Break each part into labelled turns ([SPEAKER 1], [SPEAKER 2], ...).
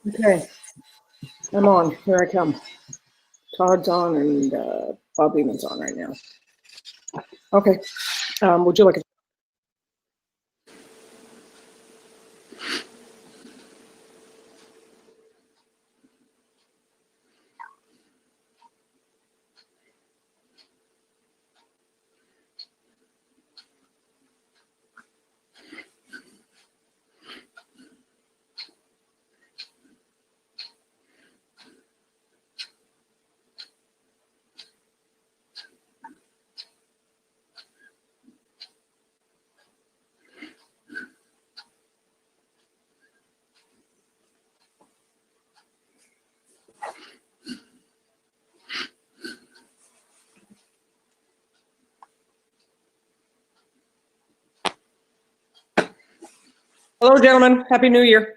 [SPEAKER 1] Okay, I'm on. Here I come. Todd's on and Bob Beeman's on right now. Okay, would you like a Hello, gentlemen. Happy New Year.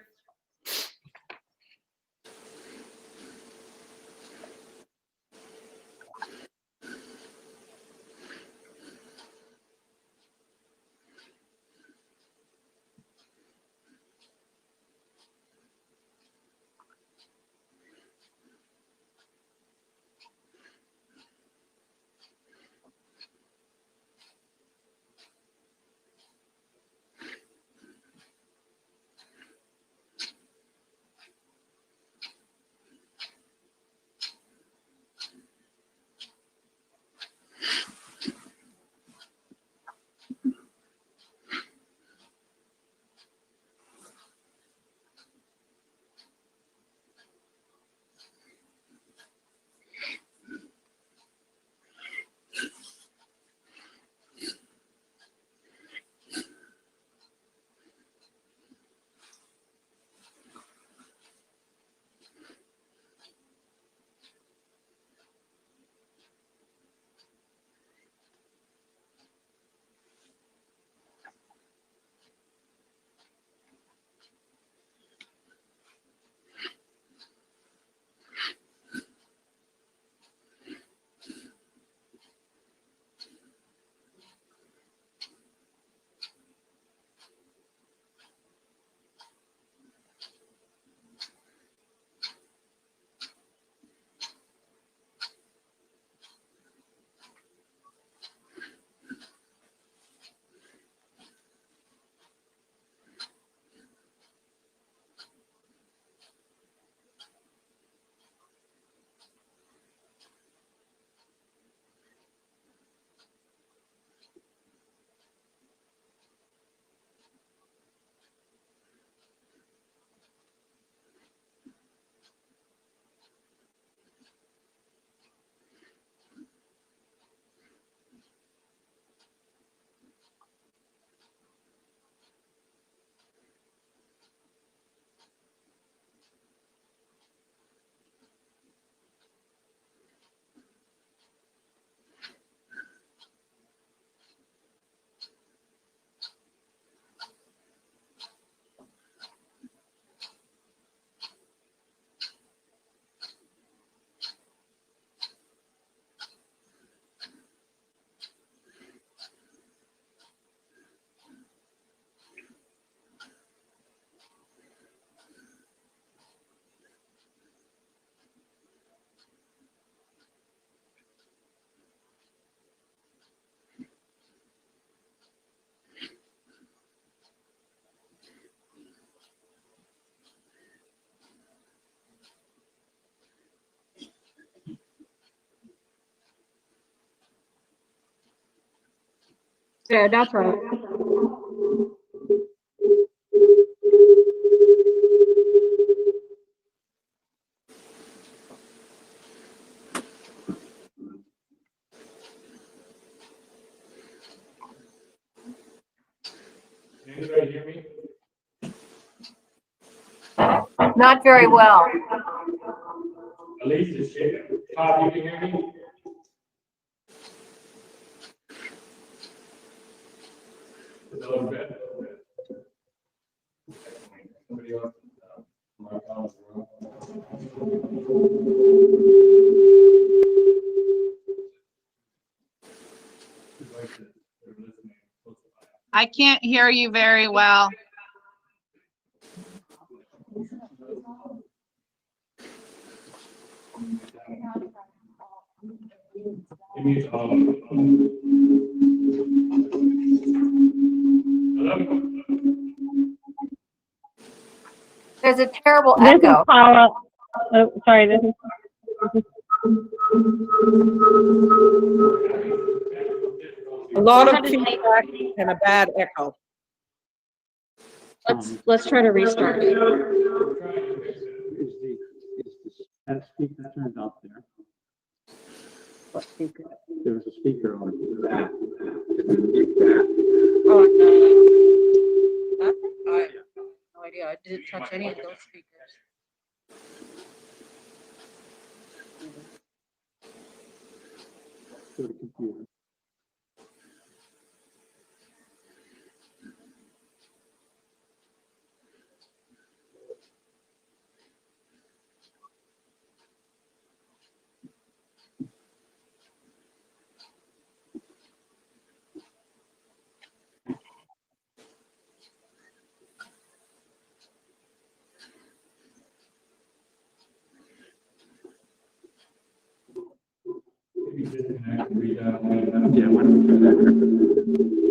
[SPEAKER 2] Yeah, that's right.
[SPEAKER 3] Can anybody hear me?
[SPEAKER 2] Not very well.
[SPEAKER 3] At least it's shaking. Todd, you can hear me? Is that a little bit? Somebody else? My phone is wrong.
[SPEAKER 4] I can't hear you very well.
[SPEAKER 3] It needs all. Hello?
[SPEAKER 2] There's a terrible
[SPEAKER 4] This is
[SPEAKER 2] echo.
[SPEAKER 4] Paula. Oh, sorry, this is
[SPEAKER 1] A lot of feedback and a bad echo.
[SPEAKER 4] let's try to restart.
[SPEAKER 5] Is that speaker turned off there?
[SPEAKER 4] What speaker?
[SPEAKER 5] There was a speaker on that.
[SPEAKER 4] Oh, no. I have no idea. I didn't touch any of those speakers.
[SPEAKER 5] To the computer. Yeah, why don't we do that?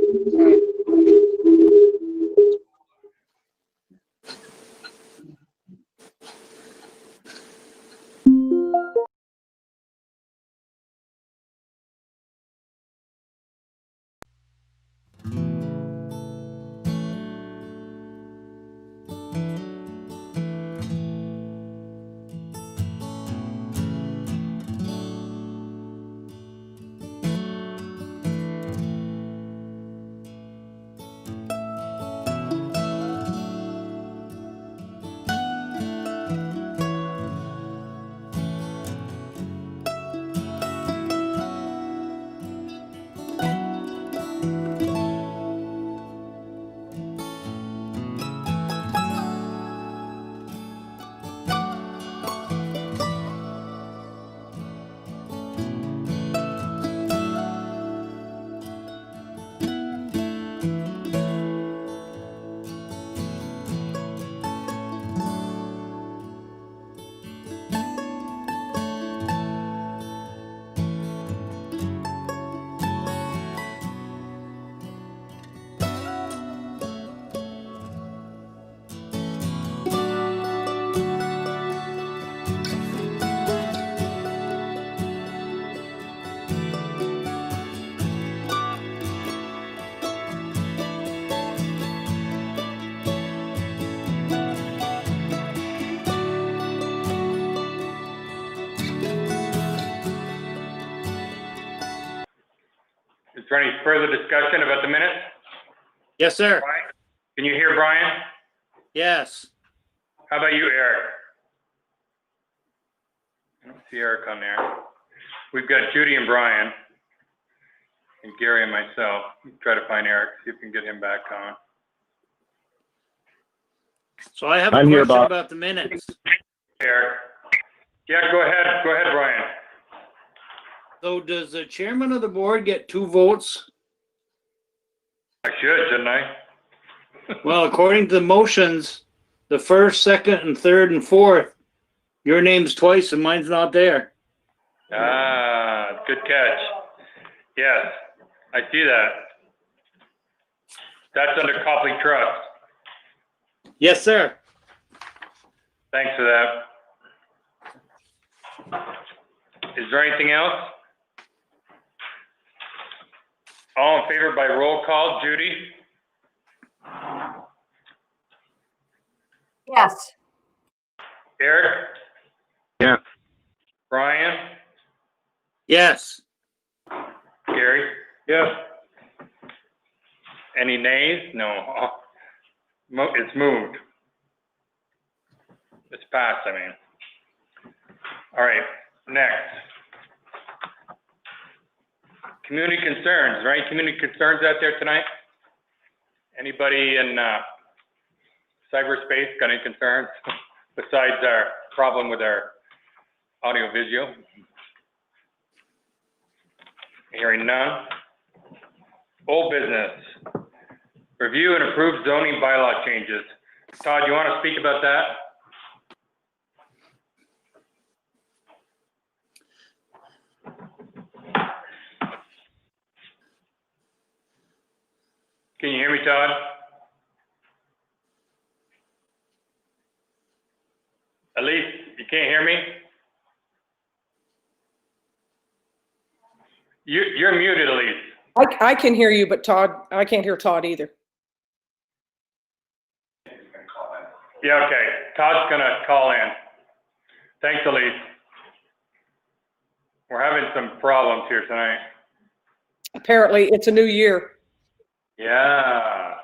[SPEAKER 6] Is there any further discussion about the minutes?
[SPEAKER 7] Yes, sir.
[SPEAKER 6] Brian? Can you hear Brian?
[SPEAKER 7] Yes.
[SPEAKER 6] How about you, Eric? I don't see Eric on there. We've got Judy and Brian, and Gary and myself. Try to find Eric, see if we can get him back on.
[SPEAKER 7] So I have a
[SPEAKER 8] I'm here,
[SPEAKER 7] question
[SPEAKER 8] Bob.
[SPEAKER 7] about the minutes.
[SPEAKER 6] Eric? Yeah, go ahead. Go ahead, Brian.
[SPEAKER 7] So does the chairman of the board get 2 votes?
[SPEAKER 6] I should, shouldn't I?
[SPEAKER 7] Well, according to the motions, the first, second, and third, and fourth, your name's twice and mine's not there.
[SPEAKER 6] Ah, good catch. Yes, I see that. That's under Copley Trust.
[SPEAKER 7] Yes, sir.
[SPEAKER 6] Thanks for that. Is there anything else? All in favor by roll call, Judy?
[SPEAKER 2] Yes.
[SPEAKER 6] Eric?
[SPEAKER 8] Yeah.
[SPEAKER 6] Brian?
[SPEAKER 7] Yes.
[SPEAKER 6] Gary? Yes. Any nays? No. It's moved. It's passed, I mean. All right, next. Community concerns, right? Community concerns out there tonight? Anybody in cyberspace got any concerns besides our problem with our audio visual? Hearing none. Old business. Review and approve zoning bylaw changes. Todd, you want to speak about that? Can you hear me, Todd? Elise, you can't hear me? You're muted, Elise.
[SPEAKER 1] I can hear you, but Todd, I can't hear Todd either.
[SPEAKER 6] Yeah, okay. Todd's gonna call in. Thanks, Elise. We're having some problems here tonight.
[SPEAKER 1] Apparently, it's a new year.
[SPEAKER 6] Yeah.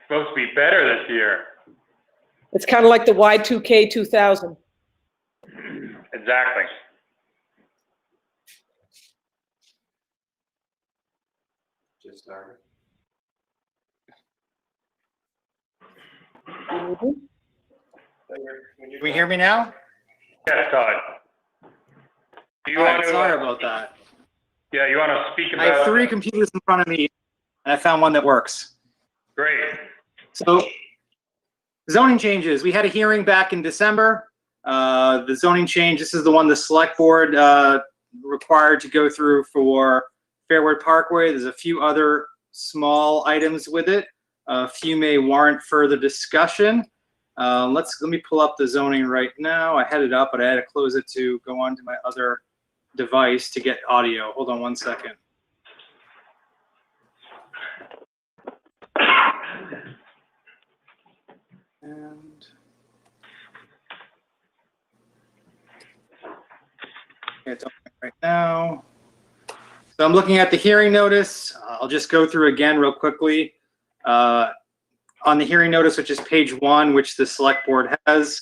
[SPEAKER 6] Supposed to be better this year.
[SPEAKER 1] It's kind of like the Y2K 2000.
[SPEAKER 6] Exactly.
[SPEAKER 3] Just started.
[SPEAKER 1] Mhm.
[SPEAKER 8] Can we hear me now?
[SPEAKER 6] Yes, Todd. Do you
[SPEAKER 8] All right,
[SPEAKER 6] want to?
[SPEAKER 8] sorry about that.
[SPEAKER 6] Yeah, you want to speak
[SPEAKER 8] I have
[SPEAKER 6] about?
[SPEAKER 8] 3 computers in front of me, and I found one that works.
[SPEAKER 6] Great.
[SPEAKER 8] So, zoning changes. We had a hearing back in December. The zoning change, this is the one the select board required to go through for Fairwood Parkway. There's a few other small items with it. A few may warrant further discussion. Let me pull up the zoning right now. I had it up, but I had to close it to go on to my other device to get audio. Hold on one second. And it's open right now. So I'm looking at the hearing notice. I'll just go through again real quickly. On the hearing notice, which is page 1, which the select board has,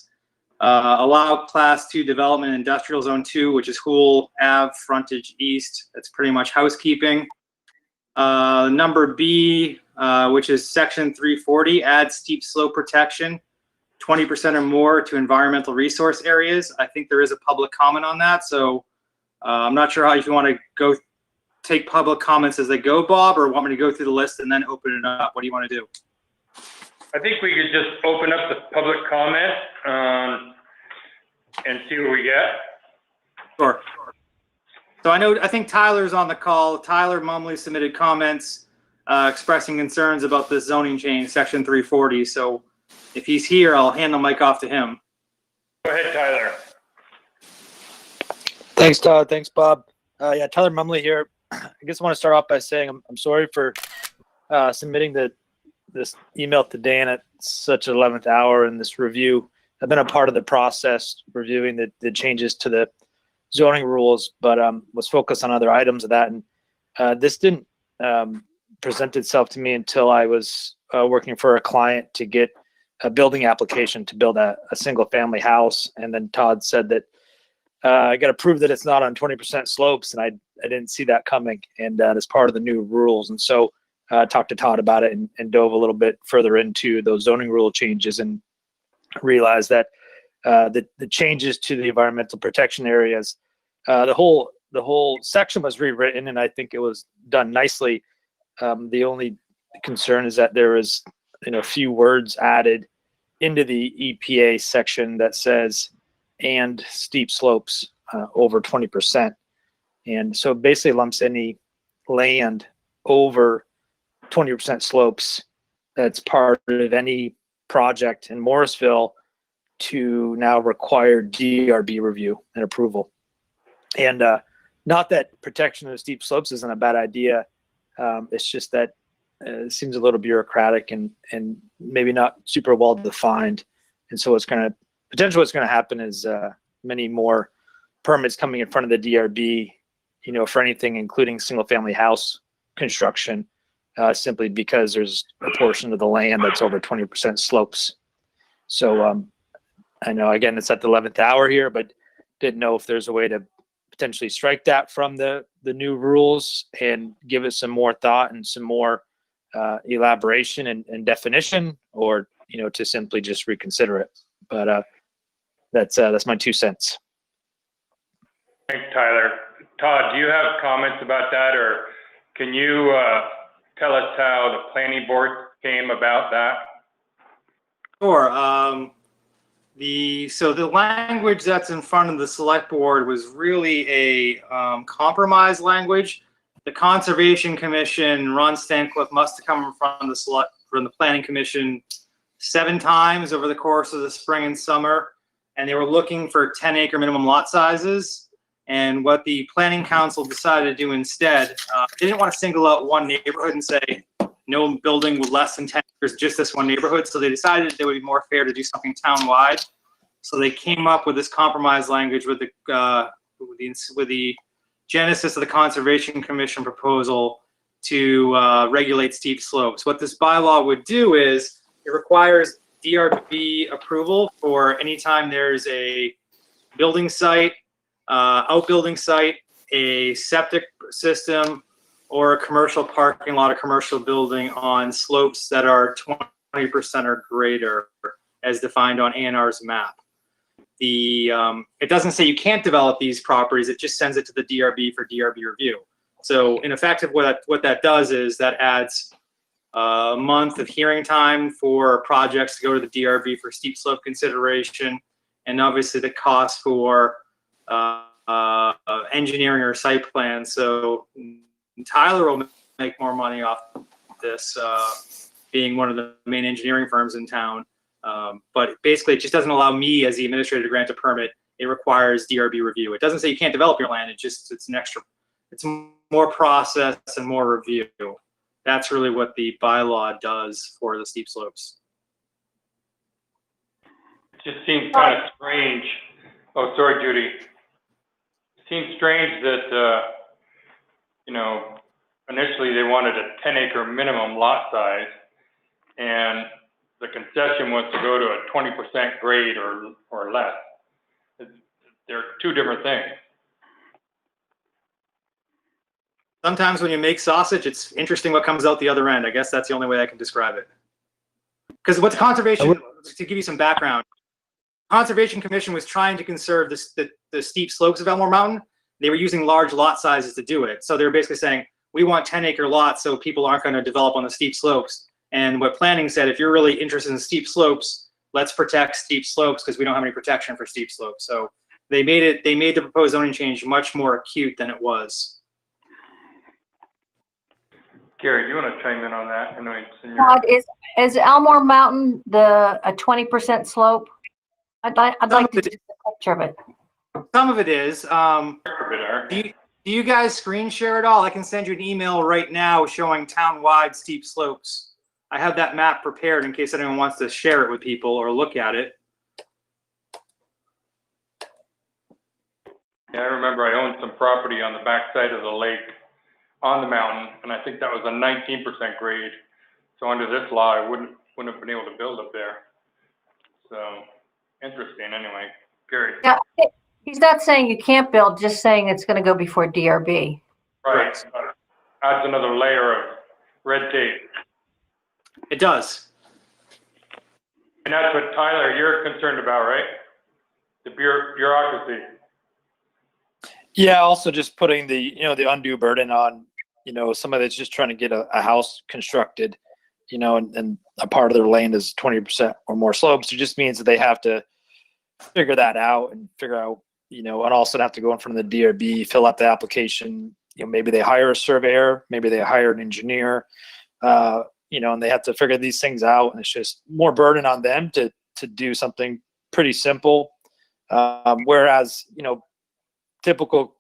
[SPEAKER 8] allow class 2 development industrial zone 2, which is Hoole Ave, frontage east. That's pretty much housekeeping. Number B, which is section 340, add steep slope protection, 20% or more to environmental resource areas. I think there is a public comment on that. So I'm not sure if you want to go take public comments as they go, Bob, or want me to go through the list and then open it up. What do you want to do?
[SPEAKER 6] I think we could just open up the public comment and see what we get.
[SPEAKER 8] Sure. So I think Tyler's on the call. Tyler Mumley submitted comments expressing concerns about this zoning change, section 340. So if he's here, I'll hand the mic off to him.
[SPEAKER 6] Go ahead, Tyler.
[SPEAKER 9] Thanks, Todd. Thanks, Bob. Yeah, Tyler Mumley here. I guess I want to start off by saying I'm sorry for submitting this email to Dan at such an 11th hour in this review. I've been a part of the process reviewing the changes to the zoning rules, but was focused on other items of that. And this didn't present itself to me until I was working for a client to get a building application to build a single family house. And then Todd said that I got to prove that it's not on 20% slopes. And I didn't see that coming. And that's part of the new rules. And so talked to Todd about it and dove a little bit further into those zoning rule changes and realized that the changes to the environmental protection areas, the whole section was rewritten, and I think it was done nicely. The only concern is that there is a few words added into the EPA section that says and steep slopes over 20%, and so it basically lumps any land over 20% slopes that's part of any project in Morrisville to now require DRB review and approval. And not that protection of steep slopes isn't a bad idea. It's just that it seems a little bureaucratic and maybe not super well defined. And so potentially what's going to happen is many more permits coming in front of the DRB, for anything, including single family house construction, simply because there's a portion of the land that's over 20% slopes. So I know, again, it's at the 11th hour here, but didn't know if there's a way to potentially strike that from the new rules and give it some more thought and some more elaboration and definition, or to simply just reconsider it. But that's my 2 cents.
[SPEAKER 6] Thanks, Tyler. Todd, do you have comments about that, or can you tell us how the planning board came about that?
[SPEAKER 8] Sure. So the language that's in front of the select board was really a compromise language. the Conservation Commission, Ron Stancliffe must have come from the Planning Commission 7 times over the course of the spring and summer, and they were looking for 10-acre minimum lot sizes. And what the Planning Council decided to do instead, they didn't want to single out one neighborhood and say no building with less than 10 acres, just this one neighborhood. So they decided it would be more fair to do something town-wide. So they came up with this compromise language with the genesis of the Conservation Commission proposal to regulate steep slopes. What this bylaw would do is it requires DRB approval for any time there's a building site, outbuilding site, a septic system, or a commercial parking lot, a commercial building on slopes that are 20% or greater as defined on A&R's map. It doesn't say you can't develop these properties, it just sends it to the DRB for DRB review. So in effect, what that does is that adds a month of hearing time for projects to go to the DRB for steep slope consideration, and obviously the cost for engineering or site plan. So Tyler will make more money off this, being one of the main engineering firms in town. But basically, it just doesn't allow me as the administrator to grant a permit. It requires DRB review. It doesn't say you can't develop your land. It's an extra, it's more process and more review. That's really what the bylaw does for the steep slopes.
[SPEAKER 6] It just seems kind of strange. Oh, sorry, Judy. It seems strange that, you know, initially they wanted a 10-acre minimum lot size, and the concession was to go to a 20% grade or less. They're two different things.
[SPEAKER 8] Sometimes when you make sausage, it's interesting what comes out the other end. I guess that's the only way I can describe it. Because what the Conservation, to give you some background, Conservation Commission was trying to conserve the steep slopes of Elmore Mountain. They were using large lot sizes to do it. So they were basically saying, we want 10-acre lots so people aren't going to develop on the steep slopes. And what planning said, if you're really interested in steep slopes, let's protect steep slopes because we don't have any protection for steep slopes. So they made the proposed zoning change much more acute than it was.
[SPEAKER 6] Gary, do you want to chime in on that? I know it's in your...
[SPEAKER 2] Todd, is Elmore Mountain a 20% slope? I'd like to see a picture of it.
[SPEAKER 8] Some of it is. Do you guys screen share at all? I can send you an email right now showing town-wide steep slopes. I have that map prepared in case anyone wants to share it with people or look at it.
[SPEAKER 6] Yeah, I remember I owned some property on the backside of the lake on the mountain, and I think that was a 19% grade. So under this law, I wouldn't have been able to build up there. So interesting anyway. Gary.
[SPEAKER 2] Yeah, he's not saying you can't build, just saying it's going to go before DRB.
[SPEAKER 6] Right. Adds another layer of red tape.
[SPEAKER 8] It does.
[SPEAKER 6] And that's what, Tyler, you're concerned about, right? The bureaucracy.
[SPEAKER 9] Yeah, also just putting the undue burden on, somebody that's just trying to get a house constructed, and a part of their land is 20% or more slopes. It just means that they have to figure that out and figure out, and also have to go in front of the DRB, fill out the application. Maybe they hire a surveyor, maybe they hire an engineer, and they have to figure these things out. And it's just more burden on them to do something pretty simple. Whereas, typical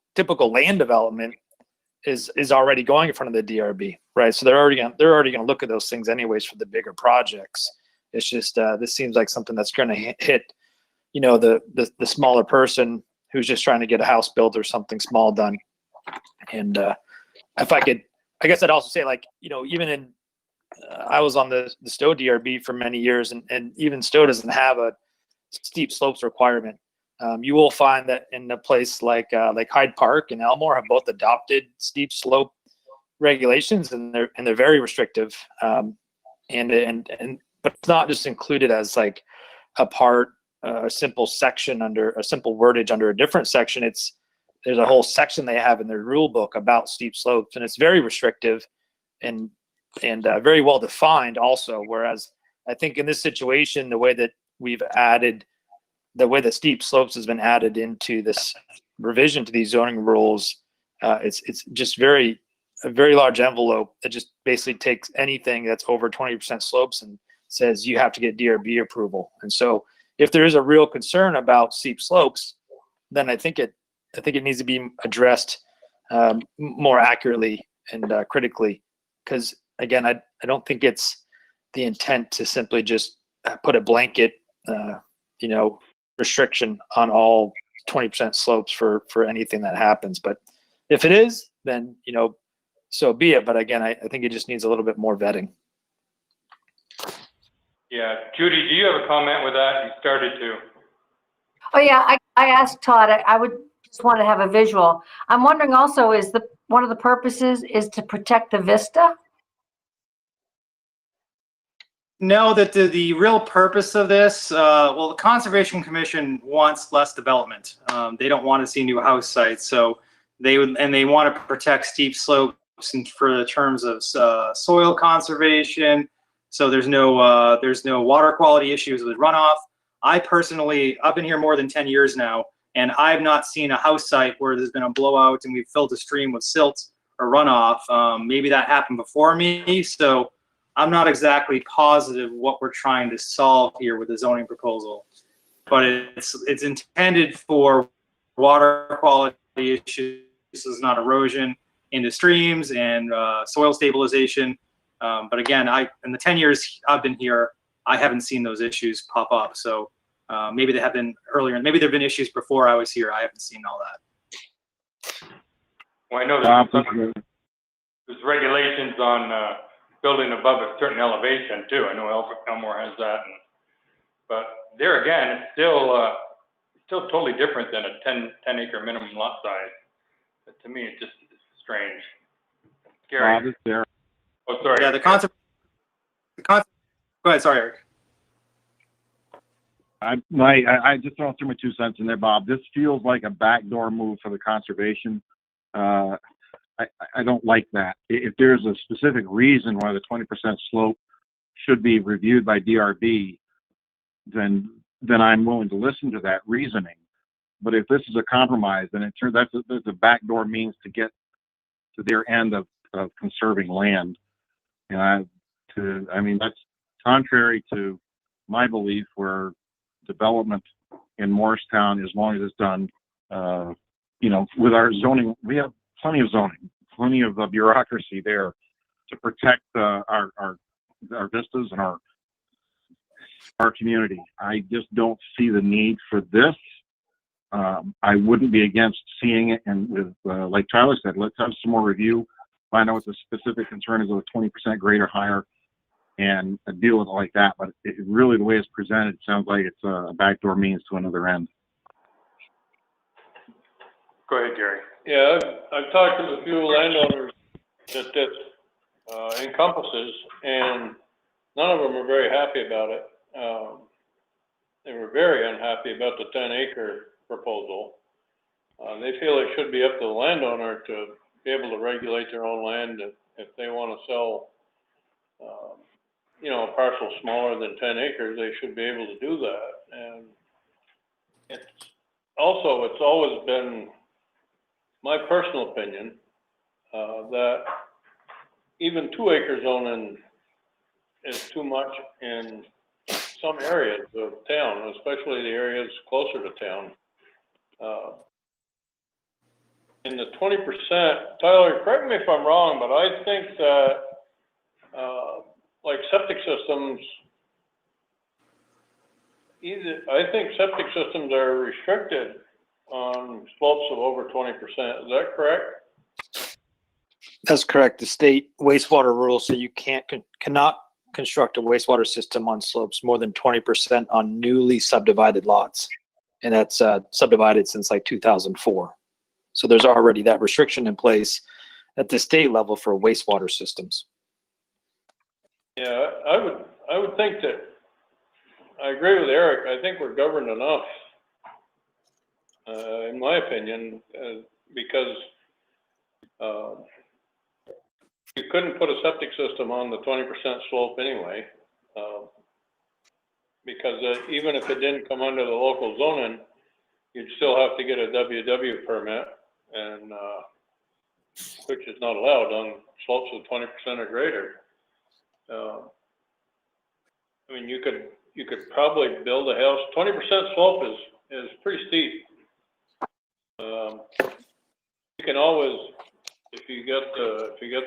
[SPEAKER 9] land development is already going in front of the DRB, right? So they're already going to look at those things anyways for the bigger projects. It's just this seems like something that's going to hit, the smaller person who's just trying to get a house built or something small done. And if I guess I'd also say, like, even in I was on the Stowe DRB for many years, and even Stowe doesn't have a steep slopes requirement. You will find that in a place like Hyde Park and Elmore have both adopted steep slope regulations, and they're very restrictive. But it's not just included as like a simple section under a simple wordage under a different section. There's a whole section they have in their rule book about steep slopes, and it's very restrictive and very well defined also. Whereas I think in this situation, the way that steep slopes has been added into this revision to these zoning rules, it's just very a very large envelope that just basically takes anything that's over 20% slopes and says you have to get DRB approval. And so if there is a real concern about steep slopes, then I think it needs to be addressed more accurately and critically, because again, I don't think it's the intent to simply just put a blanket, restriction on all 20% slopes for anything that happens. But if it is, then, so be it. But again, I think it just needs a little bit more vetting.
[SPEAKER 6] Yeah, Judy, do you have a comment with that? You started to.
[SPEAKER 2] Oh yeah, I asked Todd, I would just want to have a visual. I'm wondering also, is one of the purposes is to protect the vista?
[SPEAKER 8] No, that the real purpose of this, the Conservation Commission wants less development. They don't want to see new house sites, so they want to protect steep slopes for the terms of soil conservation. So there's no water quality issues with runoff. I've been here more than 10 years now, and I've not seen a house site where there's been a blowout and we've filled a stream with silt or runoff. Maybe that happened before me, so I'm not exactly positive what we're trying to solve here with the zoning proposal. But it's intended for water quality issues, not erosion into streams and soil stabilization. But again, in the 10 years I've been here, I haven't seen those issues pop up. So maybe they have been earlier, and maybe there've been issues before I was here. I haven't seen all that.
[SPEAKER 6] Well, I know there's regulations on building above a certain elevation too. I know Elmore has that, but there again, it's still totally different than a 10 acre minimum lot size. But to me, it's strange. Gary. Oh, sorry.
[SPEAKER 8] Yeah, go ahead. Sorry, Eric.
[SPEAKER 10] I just throw through my 2 cents in there, Bob. This feels like a backdoor move for the conservation. I don't like that. If there's a specific reason why the 20% slope should be reviewed by DRB, then I'm willing to listen to that reasoning. But if this is a compromise, then it turns out that's a backdoor means to get to their end of conserving land. And that's contrary to my belief, where development in Morristown, as long as it's done, with our zoning, we have plenty of zoning, plenty of bureaucracy there to protect our vistas and our community. I just don't see the need for this. I wouldn't be against seeing it, and with like Tyler said, let's have some more review, find out what the specific concern is of a 20% grade or higher, and deal with it like that. But really, the way it's presented, it sounds like it's a backdoor means to another end.
[SPEAKER 6] Go ahead, Gary.
[SPEAKER 11] Yeah, I've talked to a few landowners that this encompasses, and none of them are very happy about it. They were very unhappy about the 10 acre proposal. They feel it should be up to the landowner to be able to regulate their own land. If they want to sell, a parcel smaller than 10 acres, they should be able to do that. And it's always been my personal opinion that even 2 acre zoning is too much in some areas of town, especially the areas closer to town. In the 20%, Tyler, correct me if I'm wrong, but I think that like septic systems, septic systems are restricted on slopes of over 20%. Is that correct?
[SPEAKER 9] That's correct. The state wastewater rules say you cannot construct a wastewater system on slopes more than 20% on newly subdivided lots. And that's subdivided since like 2004. So there's already that restriction in place at the state level for wastewater systems.
[SPEAKER 11] Yeah, I would think that, I agree with Eric. I think we're governed enough, in my opinion, because you couldn't put a septic system on the 20% slope anyway, because even if it didn't come under the local zoning, you'd still have to get a WW permit, and which is not allowed on slopes of 20% or greater. I mean, you could probably build a house. 20% slope is pretty steep. You can always, if you get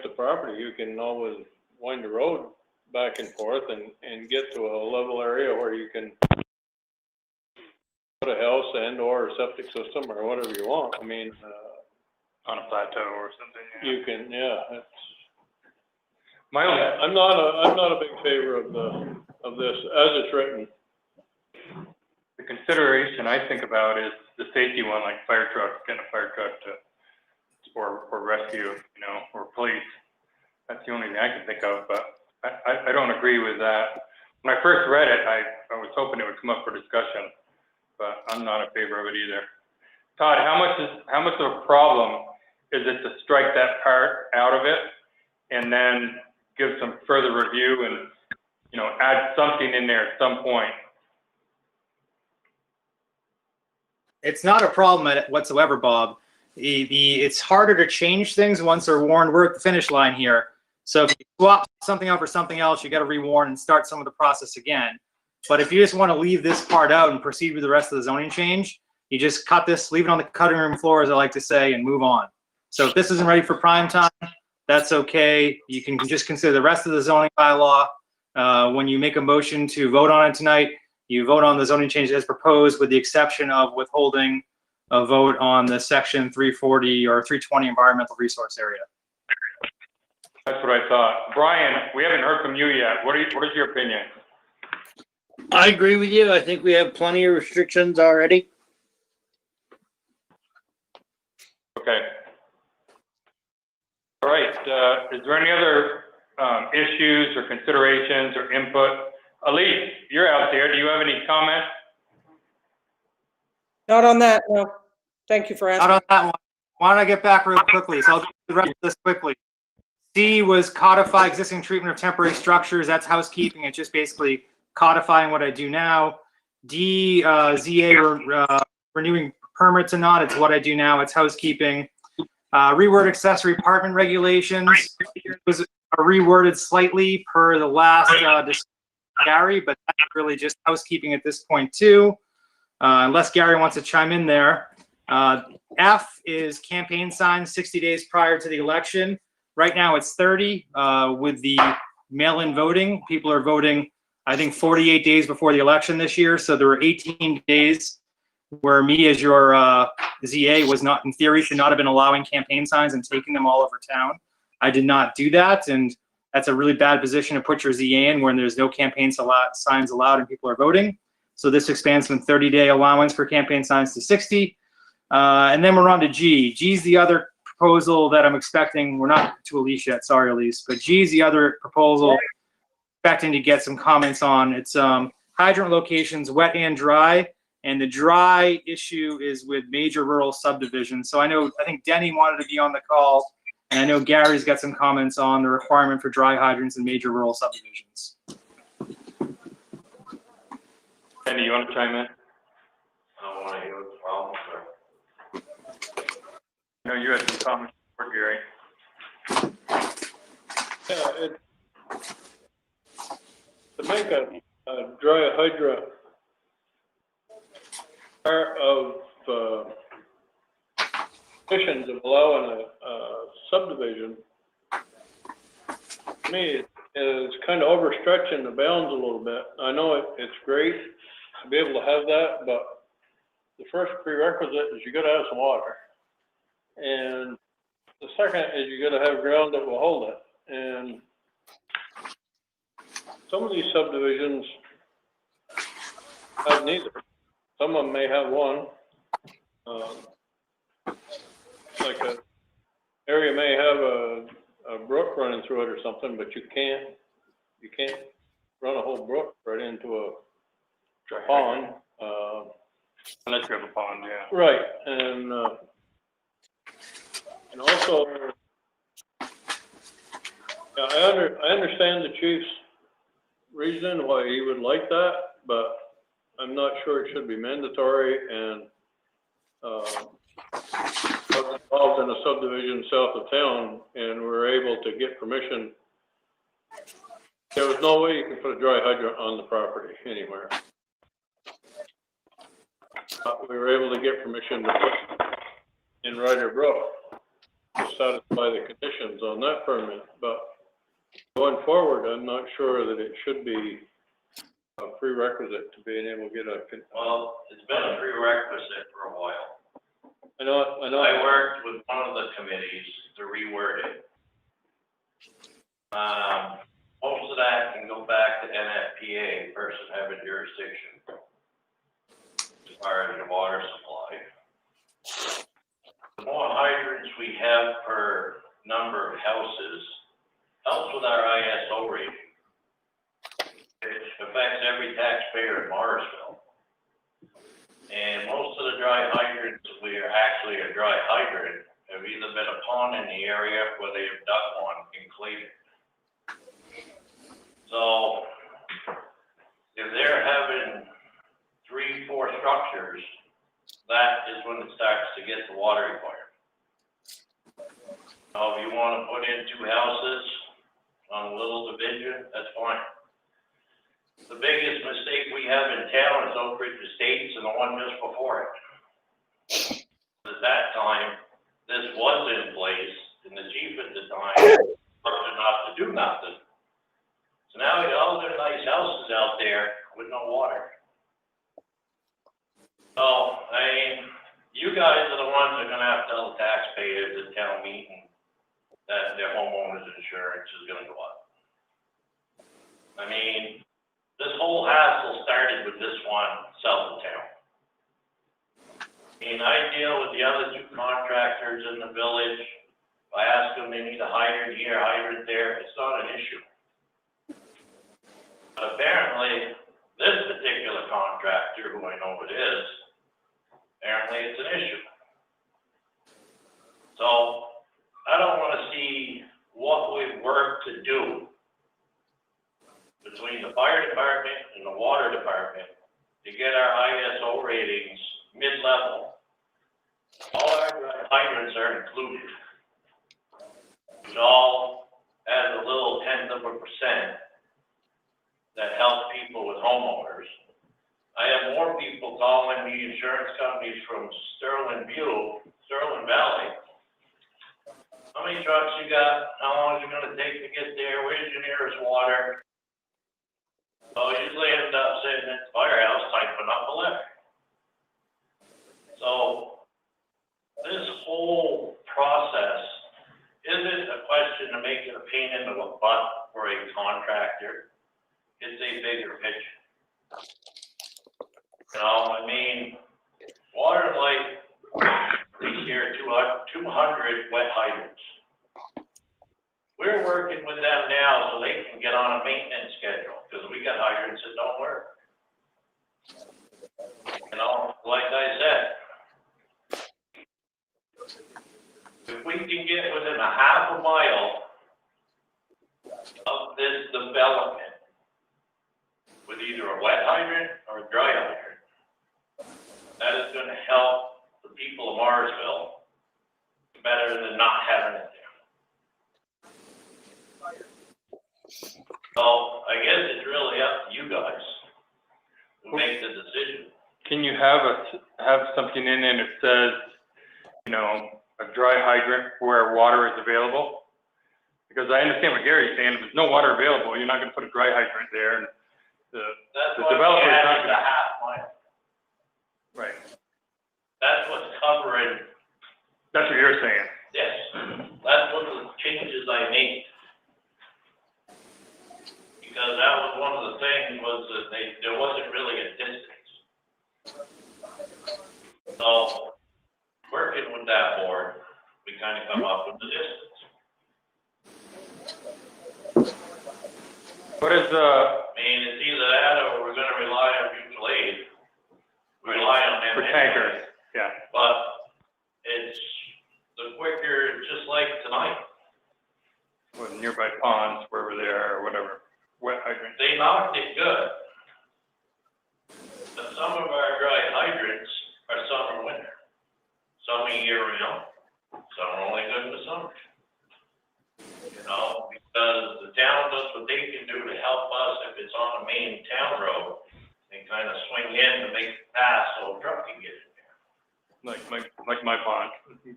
[SPEAKER 11] the property, you can always wind the road back and forth and get to a level area where you can put a house and or a septic system or whatever you want. I mean,
[SPEAKER 6] On a plateau or something. Yeah.
[SPEAKER 11] you can, yeah. It's,
[SPEAKER 6] My only,
[SPEAKER 11] I'm not a big favor of this as it's written.
[SPEAKER 6] the consideration I think about is the safety one, like fire trucks, getting a fire truck to, or rescue, you know, or police. That's the only thing I can think of, but I don't agree with that. When I first read it, I was hoping it would come up for discussion, but I'm not in favor of it either. Todd, how much of a problem is it to strike that part out of it and then give some further review and, you know, add something in there at some point?
[SPEAKER 8] It's not a problem whatsoever, Bob. It's harder to change things once they're worn. We're at the finish line here. So if you swap something out for something else, you got to rewarn and start some of the process again. But if you just want to leave this part out and proceed with the rest of the zoning change, you just cut this, leave it on the cutting room floor, as I like to say, and move on. So if this isn't ready for prime time, that's okay. You can just consider the rest of the zoning bylaw. When you make a motion to vote on it tonight, you vote on the zoning change as proposed, with the exception of withholding a vote on the section 340 or 320 environmental resource area.
[SPEAKER 6] That's what I thought. Brian, we haven't heard from you yet. What is your opinion?
[SPEAKER 7] I agree with you. I think we have plenty of restrictions already.
[SPEAKER 6] Okay. All right. Is there any other issues or considerations or input? Elise, you're out there. Do you have any comments?
[SPEAKER 1] Not on that, no. Thank you for asking.
[SPEAKER 8] Not on that one. Why don't I get back real quickly? So I'll do the rest of this quickly. C was codify existing treatment of temporary structures. That's housekeeping. It's just basically codifying what I do now. D, ZA, renewing permits or not. It's what I do now. It's housekeeping. Reword accessory apartment regulations. It was reworded slightly per the last Gary, but that's really just housekeeping at this point too. Unless Gary wants to chime in there. F is campaign signs 60 days prior to the election. Right now it's 30 with the mail-in voting. People are voting, I think, 48 days before the election this year. So there were 18 days where me as your ZA was not, in theory, should not have been allowing campaign signs and taking them all over town. I did not do that. And that's a really bad position to put your ZA in when there's no campaign signs allowed and people are voting. So this expands from 30-day allowance for campaign signs to 60. And then we're on to G. G's the other proposal that I'm expecting. We're not to Elise yet, sorry, Elise, but G's the other proposal expecting to get some comments on. It's hydrant locations, wet and dry. And the dry issue is with major rural subdivisions. So I think Denny wanted to be on the call, and I know Gary's got some comments on the requirement for dry hydrants in major rural subdivisions.
[SPEAKER 6] Andy, you want to chime in?
[SPEAKER 12] I don't want to hear the problem,
[SPEAKER 6] No, you had some comments for Gary.
[SPEAKER 11] Yeah, to make a dry hydra part of conditions of allowing a subdivision, to me, it's kind of overstretching the bounds a little bit. I know it's great to be able to have that, but the first prerequisite is you got to have some water. And the second is you got to have ground that will hold it. And some of these subdivisions have neither. Some of them may have one. Like a area may have a brook running through it or something, but you can't run a whole brook right into a pond.
[SPEAKER 6] Unless you have a pond, yeah.
[SPEAKER 11] Right, and also, yeah, I understand the chief's reason why he would like that, but I'm not sure it should be mandatory. And was involved in a subdivision south of town and were able to get permission. There was no way you could put a dry hydrant on the property anywhere. But we were able to get permission to put in Ryder Brook to satisfy the conditions on that permit, but going forward, I'm not sure that it should be a prerequisite to being able to get a.
[SPEAKER 12] Well, it's been a prerequisite for a while.
[SPEAKER 11] I know.
[SPEAKER 12] I worked with one of the committees to reword it. Most of that can go back to NFPA, person having jurisdiction, as far as the water supply. The more hydrants we have per number of houses helps with our ISO rating. It affects every taxpayer in Morrisville. And most of the dry hydrants, we are actually a dry hydrant, have either been a pond in the area where they have dug one and cleaned it. So if they're having 3, 4 structures, that is when it starts to get the water required. Now, if you want to put in 2 houses on a little division, that's fine. The biggest mistake we have in town is Oak Ridge Estates and the one just before it. At that time, this was in place, and the chief at the time decided not to do nothing. So now we got all their nice houses out there with no water. So, I mean, you guys are the ones that are gonna have to tell the taxpayers at town meeting that their homeowner's insurance is gonna go up. I mean, this whole hassle started with this one south of town. I mean, I deal with the other 2 contractors in the village. If I ask them, they need a hydrant here, hydrant there, it's not an issue. But apparently, this particular contractor, who I know it is, apparently it's an issue. So, I don't wanna see what we've worked to do between the fire department and the water department to get our ISO ratings mid-level. All our hydrants are included. It all adds a little 0.1% that helps people with homeowners. I have more people calling me insurance companies from Sterling Valley. How many trucks you got? How long is it gonna take to get there? Where's your nearest water? So I usually end up sitting at the firehouse typing up a letter. So this whole process isn't a question to make it a pain in the butt for a contractor. It's a bigger picture. You know, I mean, Water and Light, this year, 200 wet hydrants. We're working with them now so they can get on a maintenance schedule, because we got hydrants that don't work. You know, like I said, if we can get within a half a mile of this development with either a wet hydrant or a dry hydrant, that is going to help the people of Morrisville better than not having it there. So I guess it's really up to you guys to make the decision.
[SPEAKER 6] Can you have something in there that says, you know, a dry hydrant where water is available? Because I understand what Gary's saying. If there's no water available, you're not going to put a dry hydrant there. And
[SPEAKER 12] That's
[SPEAKER 6] the
[SPEAKER 12] why
[SPEAKER 6] developer
[SPEAKER 12] we
[SPEAKER 6] is not
[SPEAKER 12] added
[SPEAKER 6] going
[SPEAKER 12] the
[SPEAKER 6] to.
[SPEAKER 12] half mile.
[SPEAKER 6] Right.
[SPEAKER 12] That's what's covering.
[SPEAKER 6] That's what you're saying.
[SPEAKER 12] Yes, that's what the changes I made. Because that was one of the things was that there wasn't really a distance. So, working with that board, we kind of come up with the distance.
[SPEAKER 6] What is
[SPEAKER 12] I mean, it's either that or we're gonna rely on mutual aid. Rely on them
[SPEAKER 6] for
[SPEAKER 12] anyway.
[SPEAKER 6] tankers? Yeah.
[SPEAKER 12] But it's the quicker, just like tonight,
[SPEAKER 6] With nearby ponds, wherever they are, or whatever. Wet hydrant.
[SPEAKER 12] they knocked it good. But some of our dry hydrants are summer winter. Some are year round,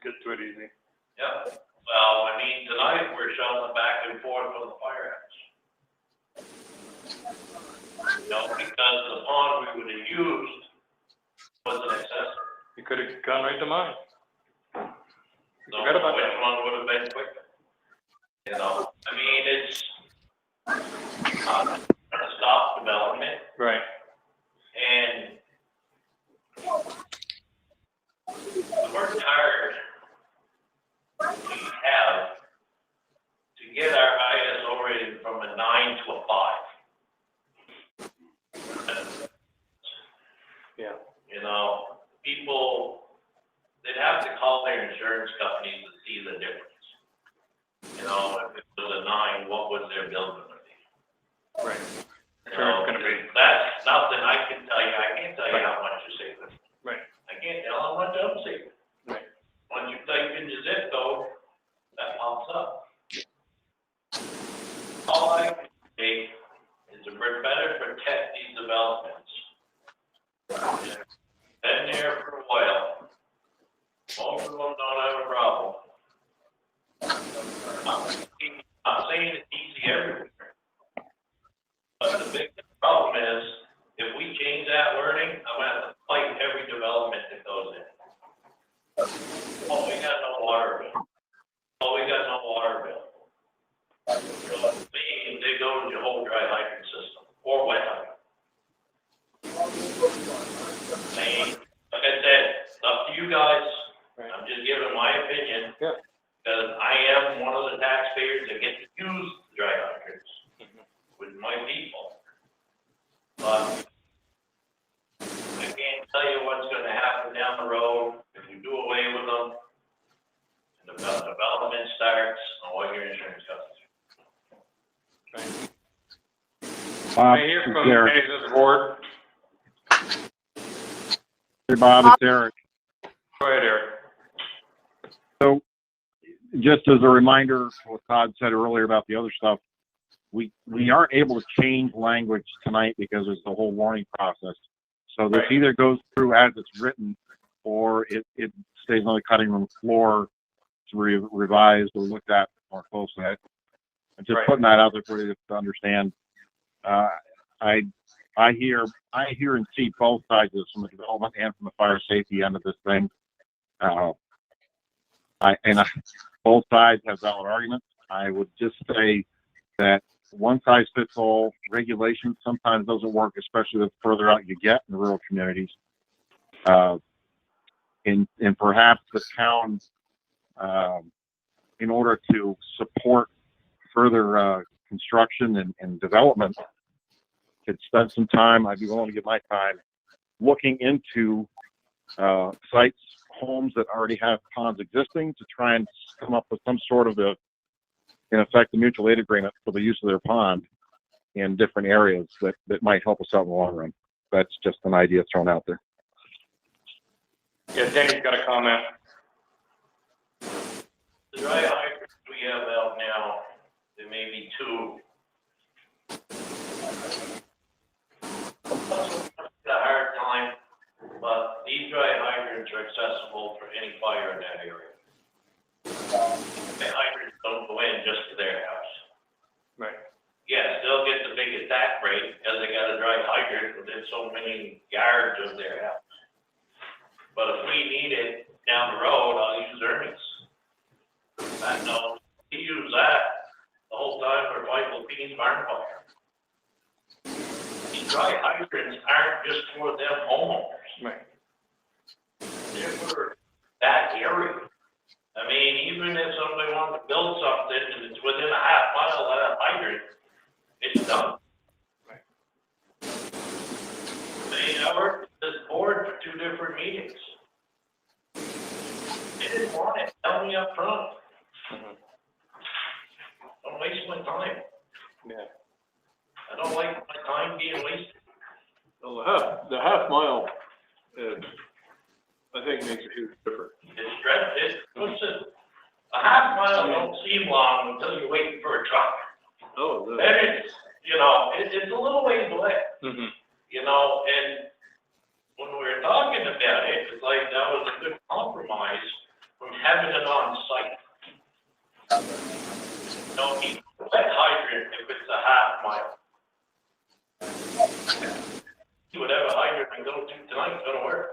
[SPEAKER 6] get to it easy.
[SPEAKER 12] Yeah, well, I mean, tonight we're showing back and forth on the fire house. You know, because the pond we would have used wasn't accessible.
[SPEAKER 6] You could have gone right to mine.
[SPEAKER 12] So
[SPEAKER 6] Forgot about
[SPEAKER 12] which
[SPEAKER 6] that.
[SPEAKER 12] one would have been quicker? You know, I mean, it's to stop development
[SPEAKER 6] Right.
[SPEAKER 12] and we worked hard to have to get our ISO rating from a 9 to a 5.
[SPEAKER 6] Yeah.
[SPEAKER 12] You know, people, they'd have to call their insurance companies to see the difference. You know, if it was a 9, what was their bill gonna be?
[SPEAKER 6] Right.
[SPEAKER 12] You
[SPEAKER 6] Sure, it's
[SPEAKER 12] know,
[SPEAKER 6] gonna be.
[SPEAKER 12] that's nothing I can tell you. I can't tell you how much you're saving.
[SPEAKER 6] Right.
[SPEAKER 12] I can't tell how much I'm saving.
[SPEAKER 6] Right.
[SPEAKER 12] Once you type in your zip code, that pops up. All I can say is to better protect these developments. Been there for a while. Most of them don't have a problem. I'm saying it's easy everywhere. But the big problem is, if we change that wording, I'm gonna have to fight every development that goes in. Oh, we got no water bill. Oh, we got no water bill. So, meaning they go to your whole dry hydrant system, or wet hydrant. I mean, like I said, it's up to you guys.
[SPEAKER 6] Right.
[SPEAKER 12] I'm just giving my opinion.
[SPEAKER 6] Yeah.
[SPEAKER 12] Because I am one of the taxpayers that get to use the dry hydrants with my people. But I can't tell you what's gonna happen down the road if you do away with them. And the development starts on what your insurance covers.
[SPEAKER 6] Right.
[SPEAKER 10] Bob,
[SPEAKER 6] I hear
[SPEAKER 10] it's
[SPEAKER 6] from
[SPEAKER 10] Eric.
[SPEAKER 6] any of the board.
[SPEAKER 10] Hey, Bob, it's Eric.
[SPEAKER 6] Go ahead, Eric.
[SPEAKER 10] So, just as a reminder, what Todd said earlier about the other stuff, we aren't able to change language tonight because there's the whole warning process. So this
[SPEAKER 6] Right.
[SPEAKER 10] either goes through as it's written, or it stays on the cutting room floor to be revised or looked at more closely. I'm just
[SPEAKER 6] Right.
[SPEAKER 10] putting that out there for you to understand. I hear and see both sides of this, from the development and from the fire safety end of this thing. Both sides have valid arguments. I would just say that one size fits all regulation sometimes doesn't work, especially the further out you get in rural communities. And perhaps the town, in order to support further construction and development, could spend some time, I'd be willing to give my time, looking into sites, homes that already have ponds existing, to try and come up with some sort of in effect, a mutual aid agreement for the use of their pond in different areas that might help us out in the long run. That's just an idea thrown out there.
[SPEAKER 6] Yeah, Danny's got a comment.
[SPEAKER 12] The dry hydrants we have out now, there may be 2. It's a hard time, but these dry hydrants are accessible for any fire in that area. The hydrants don't go in just to their house.
[SPEAKER 6] Right.
[SPEAKER 12] Yes, they'll get the big attack rate because they got a dry hydrant within so many yards of their house. But if we need it down the road, I'll use Ernie's. I know, he used that the whole time for Michael P's barn fire. These dry hydrants aren't just for them homeowners.
[SPEAKER 6] Right.
[SPEAKER 12] They're for that area. I mean, even if somebody wanted to build something and it's within a half mile of that hydrant, it's done.
[SPEAKER 6] Right.
[SPEAKER 12] I mean, I worked with this board for 2 different meetings. They didn't want it. Tell me up front. Don't waste my time.
[SPEAKER 6] Yeah.
[SPEAKER 12] I don't like my time being wasted.
[SPEAKER 11] Well, the half mile, I think makes a huge difference.
[SPEAKER 12] It's dreadful. Listen, a half mile don't seem long until you're waiting for a truck.
[SPEAKER 11] Oh,
[SPEAKER 12] Then it's, it's a little ways away.
[SPEAKER 6] Mm-hmm.
[SPEAKER 12] And when we were talking about it, it's like that was a good compromise from having it on site. Don't need a wet hydrant if it's a half mile. Whatever hydrant I go to tonight is gonna work.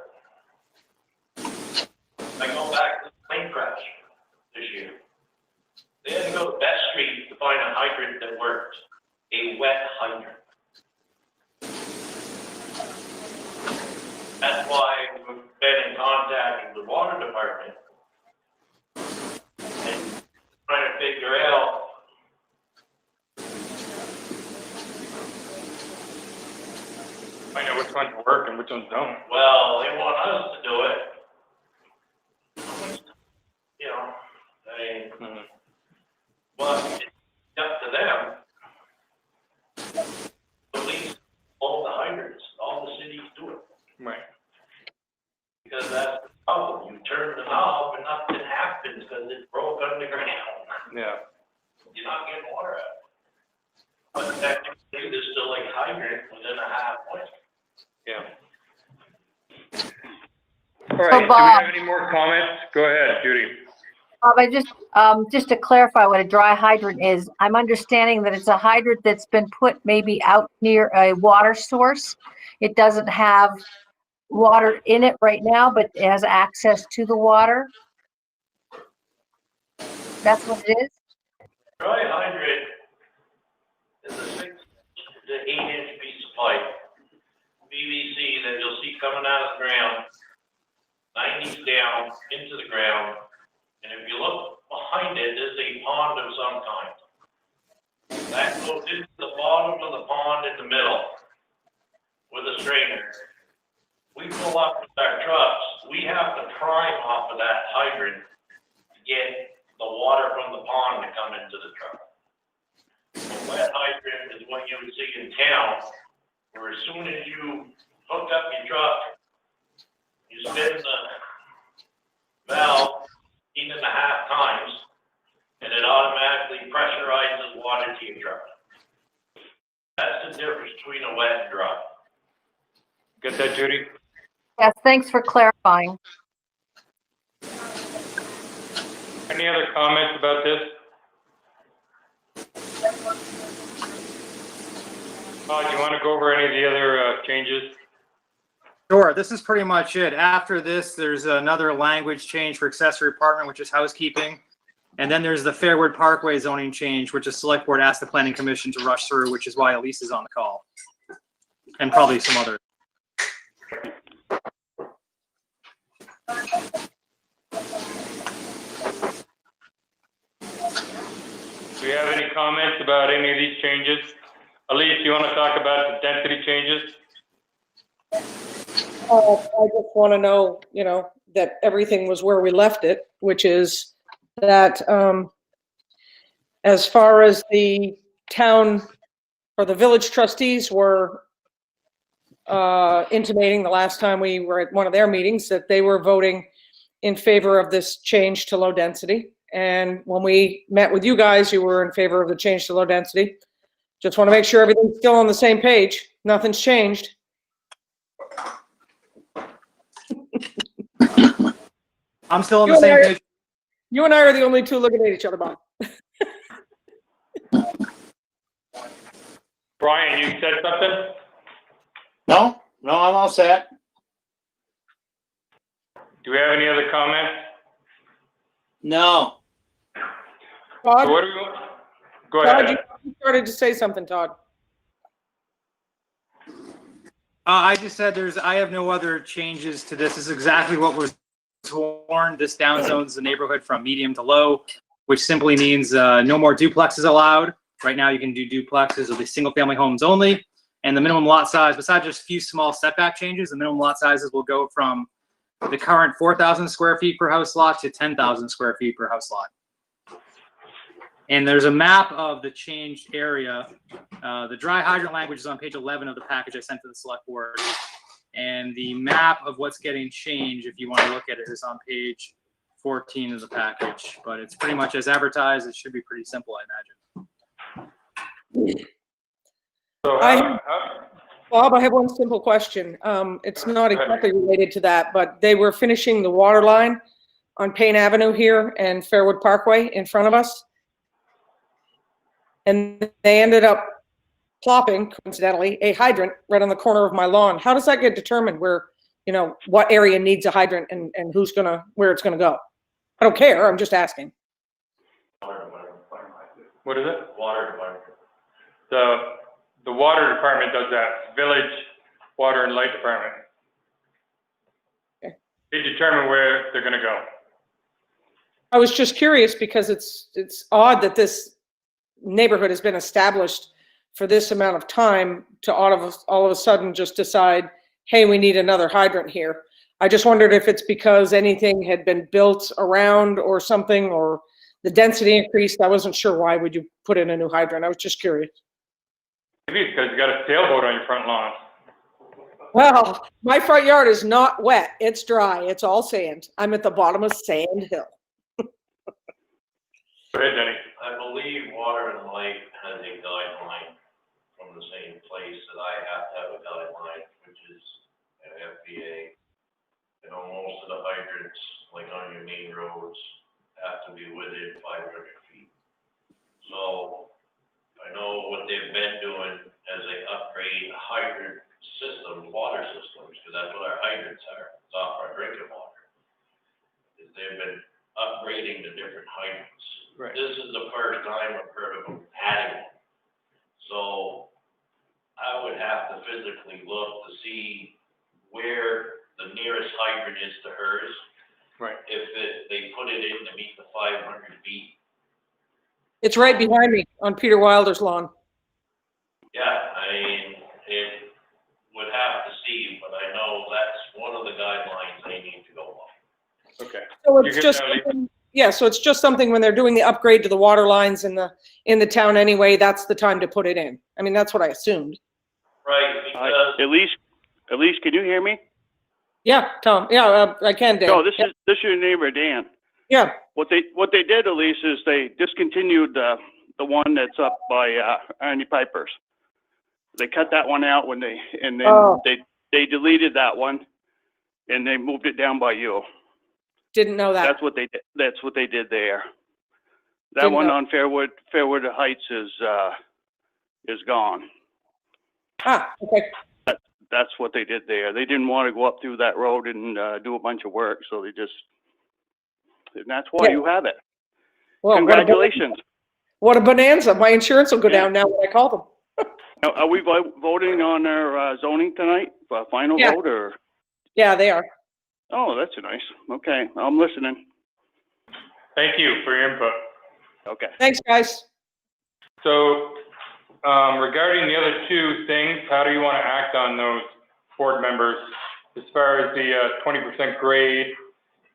[SPEAKER 12] I go back to the plane crash this year. They had to go to Best Street to find a hydrant that worked, a wet hydrant. That's why we've been in contact with the water department and trying to figure out
[SPEAKER 6] I know which ones work and which ones don't.
[SPEAKER 12] well, they want us to do it. You know, I mean, well, it's up to them. Police, all the hydrants, all the cities do it.
[SPEAKER 6] Right.
[SPEAKER 12] Because that's the problem. You turn the knob and nothing happens because it's broke underground.
[SPEAKER 6] Yeah.
[SPEAKER 12] You're not getting water out. But technically, there's still a hydrant within a half point.
[SPEAKER 6] Yeah. All right, do we
[SPEAKER 2] Bob-
[SPEAKER 6] have any more comments? Go ahead, Judy.
[SPEAKER 2] I just to clarify what a dry hydrant is, I'm understanding that it's a hydrant that's been put maybe out near a water source. It doesn't have water in it right now, but it has access to the water. That's what it is?
[SPEAKER 12] Dry hydrant is a 6 to 8 inch piece of pipe, PVC that you'll see coming out of the ground, 90 down into the ground. And if you look behind it, there's a pond of some kind. That goes into the bottom of the pond in the middle with a strainer. We pull up with our trucks, we have to prime off of that hydrant to get the water from the pond to come into the truck. A wet hydrant is what you would see in town, where as soon as you hook up your truck, you spin the valve 8.5 times, and it automatically pressurizes water to your truck. That's the difference between a wet and dry.
[SPEAKER 6] Get that, Judy?
[SPEAKER 2] Yes, thanks for clarifying.
[SPEAKER 6] Any other comments about this? Do you want to go over any of the other changes?
[SPEAKER 8] Sure, this is pretty much it. After this, there's another language change for accessory apartment, which is housekeeping. And then there's the Fairwood Parkway zoning change, which the select board asked the planning commission to rush through, which is why Elise is on the call. And probably some others.
[SPEAKER 6] Do you have any comments about any of these changes? Elise, you want to talk about the density changes?
[SPEAKER 1] I just want to know, that everything was where we left it, which is that as far as the town or the village trustees were intimating the last time we were at one of their meetings that they were voting in favor of this change to low density. And when we met with you guys, you were in favor of the change to low density. Just want to make sure everything's still on the same page. Nothing's changed.
[SPEAKER 8] I'm still on the same page.
[SPEAKER 1] You and I are the only two looking at each other, Bob.
[SPEAKER 6] Brian, you said something?
[SPEAKER 7] No, I'm all set.
[SPEAKER 6] Do we have any other comments?
[SPEAKER 7] No.
[SPEAKER 1] Todd,
[SPEAKER 6] So what do we, go
[SPEAKER 1] Todd,
[SPEAKER 6] ahead.
[SPEAKER 1] you started to say something, Todd.
[SPEAKER 8] I just said I have no other changes to this. This is exactly what was warned. This downzones the neighborhood from medium to low, which simply means no more duplexes allowed. Right now you can do duplexes of the single family homes only. And the minimum lot size, besides just a few small setback changes, the minimum lot sizes will go from the current 4,000 square feet per house lot to 10,000 square feet per house lot. And there's a map of the changed area. The dry hydrant language is on page 11 of the package I sent to the select board. And the map of what's getting changed, if you want to look at it, is on page 14 of the package. But it's pretty much as advertised. It should be pretty simple, I imagine.
[SPEAKER 6] So
[SPEAKER 1] Bob, I have one simple question. It's not exactly related to that, but they were finishing the water line on Payne Avenue here and Fairwood Parkway in front of us. And they ended up plopping, coincidentally, a hydrant right on the corner of my lawn. How does that get determined where, you know, what area needs a hydrant and who's gonna, where it's gonna go? I don't care, I'm just asking.
[SPEAKER 6] What is it?
[SPEAKER 12] Water department.
[SPEAKER 6] The water department does that, village water and light department.
[SPEAKER 1] Okay.
[SPEAKER 6] They determine where they're gonna go.
[SPEAKER 1] I was just curious because it's odd that this neighborhood has been established for this amount of time to all of a sudden just decide, hey, we need another hydrant here. I just wondered if it's because anything had been built around or something, or the density increased. I wasn't sure why would you put in a new hydrant. I was just curious.
[SPEAKER 6] Maybe it's because you got a sailboat on your front lawn.
[SPEAKER 1] Well, my front yard is not wet. It's dry. It's all sand. I'm at the bottom of Sand Hill.
[SPEAKER 6] Go ahead, Denny.
[SPEAKER 12] I believe Water and Light has a guideline from the same place that I have to have a guideline, which is an FBA. You know, most of the hydrants, like on your main roads, have to be within 500 feet. So I know what they've been doing as they upgrade hydrant systems, water systems, because that's what our hydrants are. It's off our drinking water. Is they've been upgrading the different hydrants.
[SPEAKER 6] Right.
[SPEAKER 12] This is the first time I've heard of them adding them. So I would have to physically look to see where the nearest hydrant is to hers.
[SPEAKER 6] Right.
[SPEAKER 12] If they put it in to meet the 500 feet.
[SPEAKER 1] It's right behind me on Peter Wilder's lawn.
[SPEAKER 12] Yeah, I mean, it would have to see, but I know that's one of the guidelines they need to go on.
[SPEAKER 6] Okay.
[SPEAKER 1] So
[SPEAKER 6] You
[SPEAKER 1] it's
[SPEAKER 6] can
[SPEAKER 1] just,
[SPEAKER 6] tell
[SPEAKER 1] yeah, so it's just something when they're doing the upgrade to the water lines in the town anyway, that's the time to put it in. I mean, that's what I assumed.
[SPEAKER 12] Right, because
[SPEAKER 13] At least, can you hear me?
[SPEAKER 1] Yeah, Tom, yeah, I can, Dan.
[SPEAKER 13] No, this is your neighbor, Dan.
[SPEAKER 1] Yeah,
[SPEAKER 13] What they did, Elise, is they discontinued the one that's up by Ernie Piper's. They cut that one out when then they deleted that one, and they moved it down by you.
[SPEAKER 1] didn't know that.
[SPEAKER 13] That's what they did. That's what they did there. That
[SPEAKER 1] Didn't
[SPEAKER 13] one
[SPEAKER 1] know.
[SPEAKER 13] on Fairwood Heights is gone.
[SPEAKER 1] Ah, okay.
[SPEAKER 13] That's what they did there. They didn't want to go up through that road and do a bunch of work, so and that's why you have it.
[SPEAKER 1] Well,
[SPEAKER 13] Congratulations.
[SPEAKER 1] What a bonanza. My insurance will go down now when I call them.
[SPEAKER 13] Now, are we voting on our zoning tonight for a final
[SPEAKER 1] Yeah.
[SPEAKER 13] vote, or?
[SPEAKER 1] Yeah, they are.
[SPEAKER 13] Oh, that's nice. Okay, I'm listening.
[SPEAKER 6] Thank you for your input.
[SPEAKER 13] Okay.
[SPEAKER 1] Thanks, guys.
[SPEAKER 6] So, regarding the other two things, how do you want to act on those board members as far as the 20% grade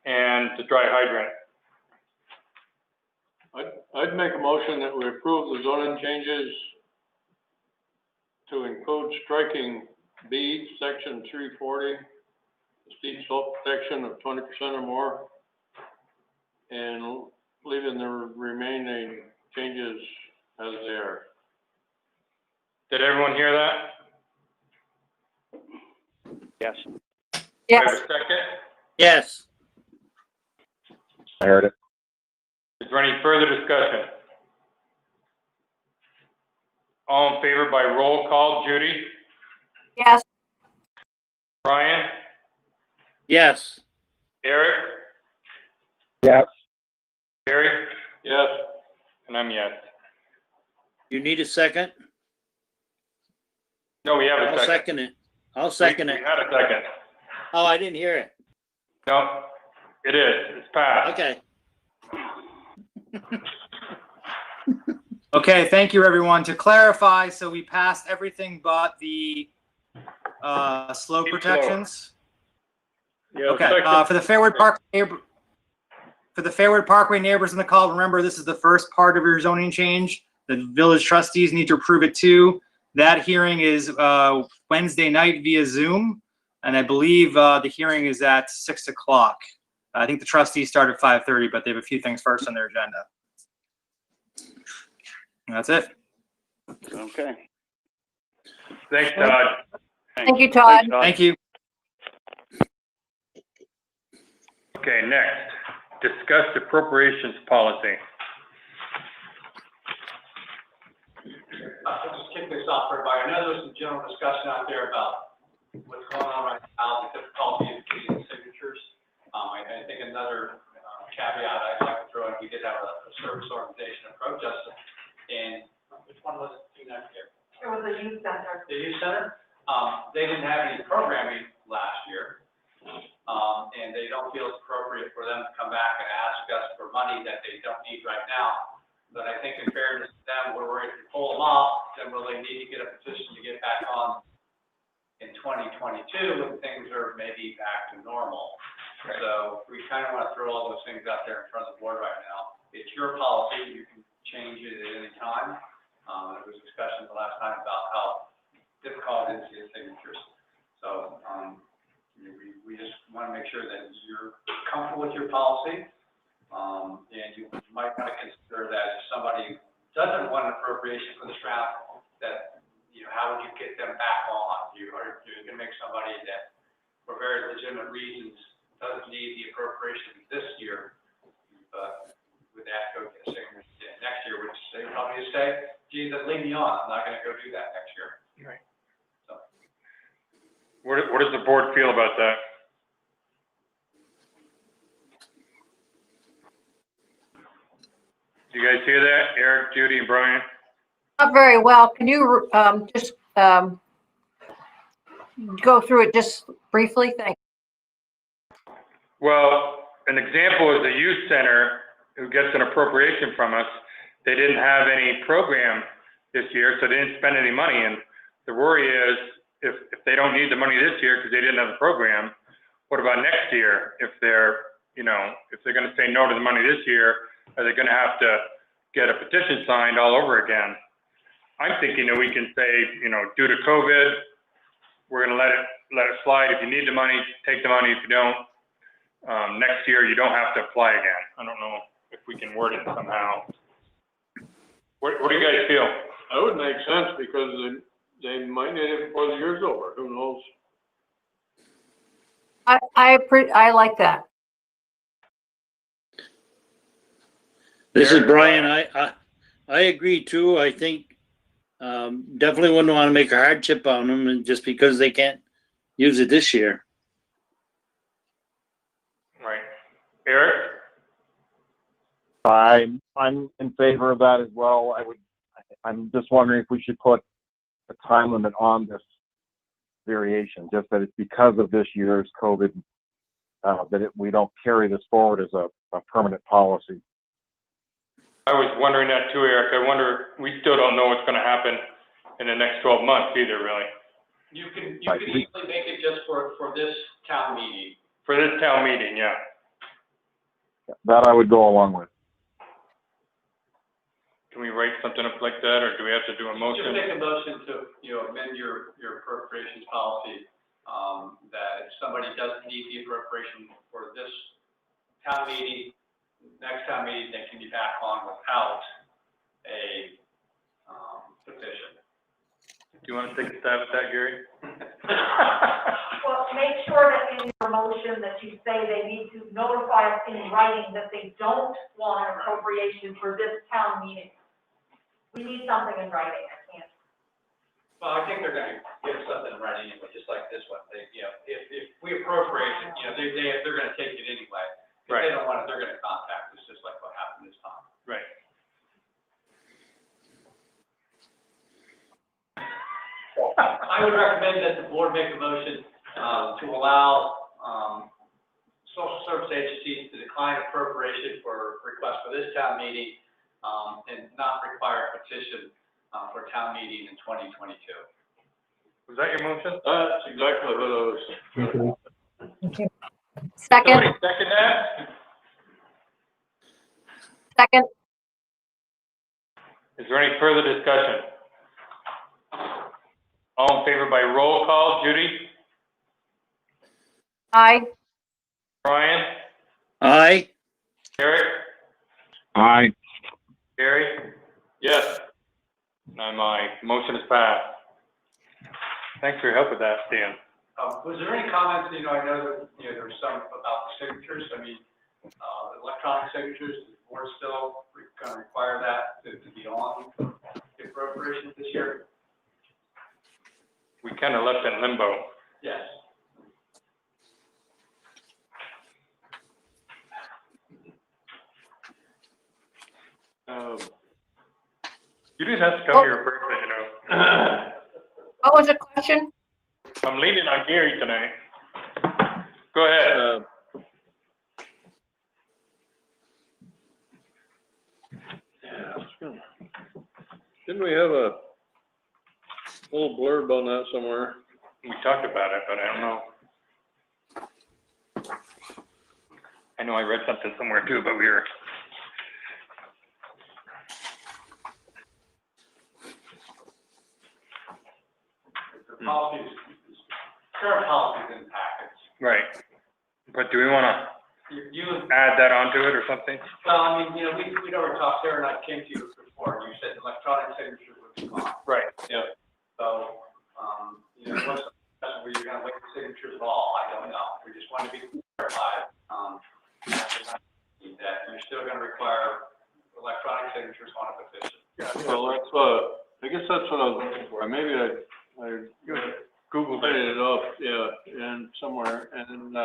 [SPEAKER 6] and the dry hydrant?
[SPEAKER 11] I'd make a motion that we approve the zoning changes to include striking B, section 340, steep slope protection of 20% or more, and leaving the remaining changes as they are.
[SPEAKER 6] Did everyone hear that?
[SPEAKER 13] Yes.
[SPEAKER 6] Do I
[SPEAKER 2] Yes,
[SPEAKER 6] have a second?
[SPEAKER 7] Yes.
[SPEAKER 10] I heard it.
[SPEAKER 6] Is there any further discussion? All in favor by roll call, Judy?
[SPEAKER 2] yes,
[SPEAKER 6] Brian?
[SPEAKER 7] Yes.
[SPEAKER 6] Eric?
[SPEAKER 10] Yes.
[SPEAKER 6] Barry?
[SPEAKER 11] Yes.
[SPEAKER 6] And I'm yes.
[SPEAKER 7] You need a second?
[SPEAKER 6] No, we have a
[SPEAKER 7] I'll
[SPEAKER 6] second.
[SPEAKER 7] second it. I'll second it.
[SPEAKER 6] We had a second.
[SPEAKER 7] Oh, I didn't hear it.
[SPEAKER 6] No, it is. It's passed.
[SPEAKER 7] Okay.
[SPEAKER 8] Okay, thank you, everyone. To clarify, so we passed everything but the slope
[SPEAKER 6] Steep
[SPEAKER 8] protections.
[SPEAKER 6] Yeah,
[SPEAKER 8] Okay,
[SPEAKER 6] second.
[SPEAKER 8] for the Fairwood Parkway neighbors in the call, remember, this is the first part of your zoning change. The village trustees need to approve it too. That hearing is Wednesday night via Zoom, and I believe the hearing is at 6 o'clock. I think the trustees start at 5:30, but they have a few things first on their agenda. And that's it.
[SPEAKER 13] Okay.
[SPEAKER 6] Thanks, Todd.
[SPEAKER 2] thank you, Todd.
[SPEAKER 8] Thank you.
[SPEAKER 6] Okay, next. discussed appropriations policy.
[SPEAKER 14] I'll just kick this off for everybody. I know there's some general discussion out there about what's going on right now, the difficulty of getting signatures. I think another caveat I'd like to throw in, we did have a service organization approach us, and which one was it next year?
[SPEAKER 4] It was a youth center.
[SPEAKER 14] The youth center. They didn't have any programming last year, and they don't feel it's appropriate for them to come back and ask us for money that they don't need right now. But I think in fairness to them, we're ready to pull them off, then will they need to get a position to get back on in 2022 when things are maybe back to normal. Right. So we kind of want to throw all those things out there in front of the board right now. It's your policy, you can change it at any time. There was discussion the last time about how difficult it is to get signatures. So we just want to make sure that you're comfortable with your policy. And you might want to consider that if somebody doesn't want an appropriation for this round, that, you know, how would you get them back on? You're going to make somebody that, for very legitimate reasons, doesn't need the appropriation this year, but would that go get a signature next year, which they probably just say, gee, then leave me on, I'm not going to go do that next year.
[SPEAKER 6] Right. So. What does the board feel about that? Do you guys hear that, Eric, Judy, and Brian?
[SPEAKER 2] Not very well. Can you just go through it just briefly? Thank you.
[SPEAKER 6] Well, an example is the youth center who gets an appropriation from us. They didn't have any program this year, so they didn't spend any money. And the worry is if they don't need the money this year because they didn't have a program, what about next year? If they're, you know, if they're going to say no to the money this year, are they going to have to get a petition signed all over again? I'm thinking that we can say, you know, due to COVID, we're going to let it slide. If you need the money, take the money. If you don't, next year you don't have to apply again. I don't know if we can word it somehow. What do you guys feel?
[SPEAKER 11] That would make sense because they might need it before the year's over. Who knows?
[SPEAKER 2] I like that.
[SPEAKER 7] This is Brian. I agree too. I think definitely wouldn't want to make a hardship on them and just because they can't use it this year.
[SPEAKER 6] Right. Eric?
[SPEAKER 10] I'm in favor of that as well. I'm just wondering if we should put a time limit on this variation, just that it's because of this year's COVID, that we don't carry this forward as a permanent policy.
[SPEAKER 6] I was wondering that too, Eric. I wonder, we still don't know what's going to happen in the next 12 months either, really.
[SPEAKER 14] You can easily make it just for this town meeting.
[SPEAKER 6] For this town meeting, yeah.
[SPEAKER 10] That I would go along with.
[SPEAKER 6] Can we write something up like that, or do we have to do a motion?
[SPEAKER 14] Just make a motion to, you know, amend your appropriations policy, that if somebody doesn't need the appropriation for this town meeting, next town meeting, they can be back on without a petition.
[SPEAKER 6] Do you want to take a stab at that, Gary?
[SPEAKER 4] Well, make sure that in your motion that you say they need to notify us in writing that they don't want an appropriation for this town meeting. We need something in writing, I can't.
[SPEAKER 14] Well, I think they're gonna give something in writing anyway, just like this one. They, you know, if we appropriate it, you know, they're gonna take it anyway. If
[SPEAKER 6] Right.
[SPEAKER 14] they don't want it, they're gonna contact us, just like what happened this time.
[SPEAKER 6] Right.
[SPEAKER 14] I would recommend that the board make a motion, to allow, social service agencies to decline appropriation for request for this town meeting, and not require a petition, for town meeting in 2022.
[SPEAKER 6] Was that your motion?
[SPEAKER 11] That's exactly what I was.
[SPEAKER 2] Second.
[SPEAKER 6] Somebody second that?
[SPEAKER 2] Second.
[SPEAKER 6] Is there any further discussion? All in favor by roll call, Judy?
[SPEAKER 2] Aye.
[SPEAKER 6] Brian?
[SPEAKER 7] Aye.
[SPEAKER 6] Eric?
[SPEAKER 10] Aye.
[SPEAKER 6] Gary?
[SPEAKER 11] Yes.
[SPEAKER 6] And I'm aye. Motion is passed. Thanks for your help with that, Dan.
[SPEAKER 14] Was there any comments, you know, I know that, you know, there was some about the signatures. I mean, Electronic signatures, the board still going to require that to be on the appropriations this year?
[SPEAKER 6] We kind of left it in limbo.
[SPEAKER 14] Yes.
[SPEAKER 6] You didn't have to come here first, you know.
[SPEAKER 2] What was the question?
[SPEAKER 6] I'm leaning on Gary tonight. Go ahead.
[SPEAKER 11] Didn't we have a little blurb on that somewhere?
[SPEAKER 6] We talked about it, but I don't know. I know I read something somewhere too, but we were.
[SPEAKER 14] The policies, current policies in package.
[SPEAKER 6] Right. But do we want to
[SPEAKER 14] You,
[SPEAKER 6] add that onto it or something?
[SPEAKER 14] well, I mean, you know, we'd already talked, Sarah and I came to you before, and you said electronic signatures would be fine.
[SPEAKER 6] Right.
[SPEAKER 14] Yeah. So, you know, what's the discussion where you're gonna wait for signatures at all? I don't know. We just want to be clarified, that you're still gonna require electronic signatures on a petition.
[SPEAKER 11] Yeah, well, that's, I guess that's what I was looking for. Maybe I
[SPEAKER 6] Googled
[SPEAKER 11] printed it up, yeah, and somewhere, and,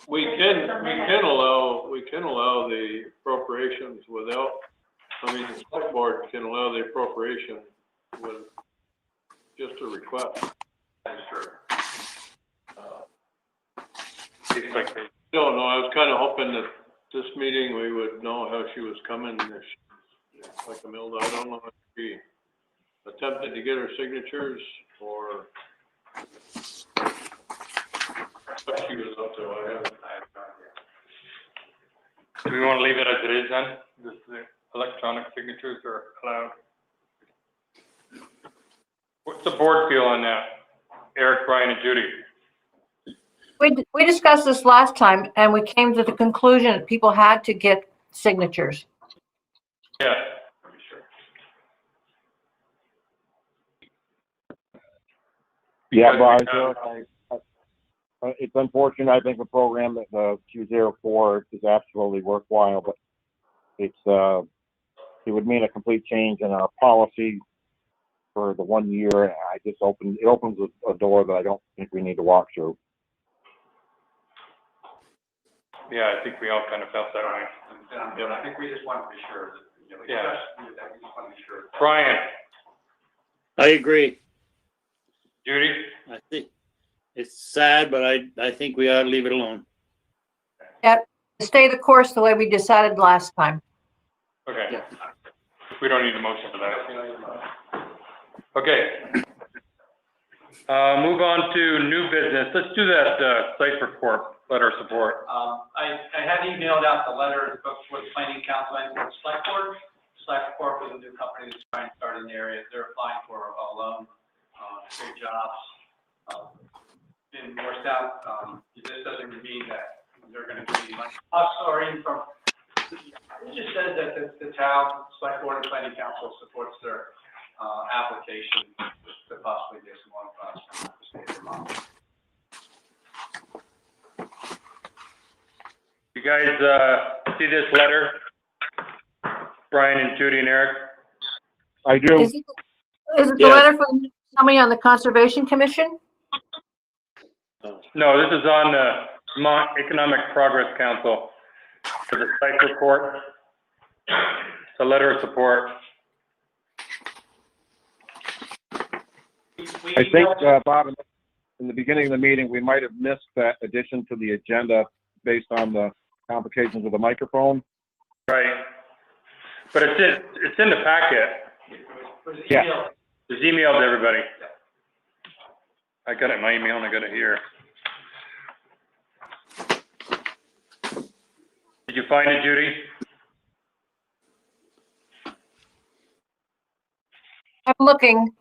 [SPEAKER 11] we can allow the appropriations without, I mean, the select board can allow the appropriation with just a request.
[SPEAKER 14] That's true.
[SPEAKER 11] Don't know, I was kind of hoping that this meeting, we would know how she was coming, if she, like Camille, I don't know if she attempted to get her signatures, or what she was up to, I have no idea.
[SPEAKER 6] Do we want to leave it as it is then? Just the electronic signatures are allowed? What's the board feel on that? Eric, Brian, and Judy?
[SPEAKER 2] We discussed this last time and we came to the conclusion that people had to get signatures.
[SPEAKER 6] Yeah.
[SPEAKER 10] Yeah, but it's unfortunate. I think the program that the 204 is absolutely worthwhile, but it would mean a complete change in our policy for the 1 year. And it opens a door that I don't think we need to walk through.
[SPEAKER 6] Yeah, I think we all kind of felt that way.
[SPEAKER 14] And I think we just want to be sure that, you know,
[SPEAKER 6] Yeah.
[SPEAKER 14] we just want to be sure.
[SPEAKER 6] Brian,
[SPEAKER 7] I agree.
[SPEAKER 6] Judy?
[SPEAKER 7] I think it's sad, but I think we ought to leave it alone.
[SPEAKER 2] Stay the course the way we decided last time.
[SPEAKER 6] Okay. Yeah. We don't need a motion for that. Okay. Move on to new business. Let's do that site report, letter of support.
[SPEAKER 14] I had emailed out the letter for the planning council and for the select board. Select board was a new company that's trying to start in the area. They're applying for a loan, big jobs. In Morristown, this doesn't mean that they're going to be like us or even from, it just says that the town, select board and planning council supports their application to possibly get some loan funds from the state of Vermont.
[SPEAKER 6] You guys see this letter? Brian and Judy and Eric?
[SPEAKER 10] I do.
[SPEAKER 2] Is it the letter from somebody on the Conservation Commission?
[SPEAKER 6] No, this is on the Vermont Economic Progress Council for the site report. It's a letter of support.
[SPEAKER 10] I think, Bob, in the beginning of the meeting, we might have missed that addition to the agenda based on the complications with the microphone.
[SPEAKER 6] Right. But it's in the packet.
[SPEAKER 10] Yeah.
[SPEAKER 6] It's emailed to everybody. I got it in my email and I got it here. Did you find it, Judy?
[SPEAKER 2] I'm looking.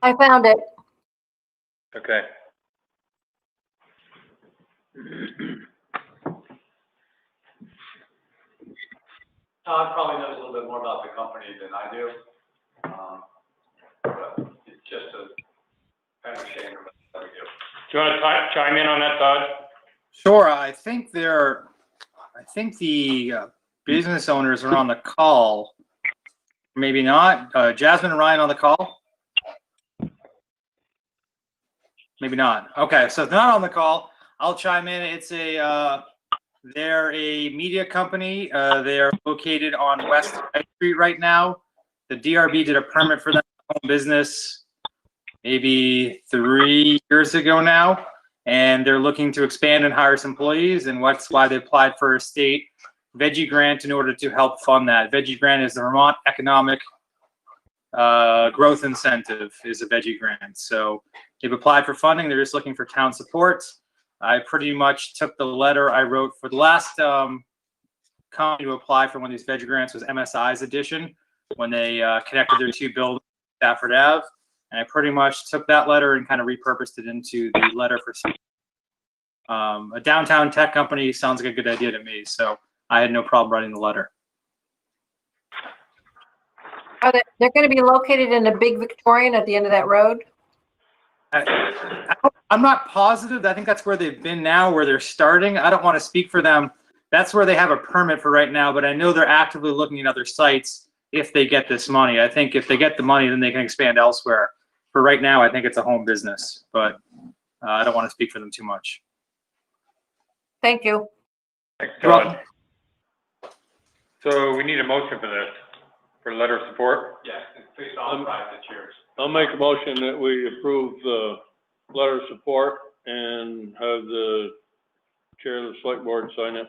[SPEAKER 2] I found it.
[SPEAKER 6] Okay.
[SPEAKER 14] Todd probably knows a little bit more about the company than I do. just a kind of shame that we do.
[SPEAKER 6] Do you want to chime in on that, Todd?
[SPEAKER 8] Sure, I think the business owners are on the call. Maybe not. Jasmine and Ryan on the call? Maybe not. Okay, so if they're not on the call, I'll chime in. They're a media company. They are located on West High Street right now. The DRB did a permit for them home business maybe 3 years ago now, and they're looking to expand and hire some employees, and that's why they applied for a state veggie grant in order to help fund that. Veggie grant is the Vermont Economic Growth Incentive is a veggie grant. So they've applied for funding. They're just looking for town support. I pretty much took the letter I wrote for the last company to apply for one of these veggie grants was MSI's edition when they connected their two buildings, Stafford Ave. And I pretty much took that letter and kind of repurposed it into the letter for a downtown tech company. Sounds like a good idea to me. So I had no problem writing the letter.
[SPEAKER 2] They're going to be located in a big Victorian at the end of that road?
[SPEAKER 8] I'm not positive. I think that's where they've been now, where they're starting. I don't want to speak for them. That's where they have a permit for right now, but I know they're actively looking at other sites if they get this money. I think if they get the money, then they can expand elsewhere. For right now, I think it's a home business, but I don't want to speak for them too much.
[SPEAKER 2] Thank you.
[SPEAKER 6] Thanks,
[SPEAKER 8] You're welcome.
[SPEAKER 6] Todd. So we need a motion for this, for letter of support.
[SPEAKER 14] Yes, and please authorize the chairs.
[SPEAKER 11] I'll make a motion that we approve the letter of support and have the chair of the select board sign it.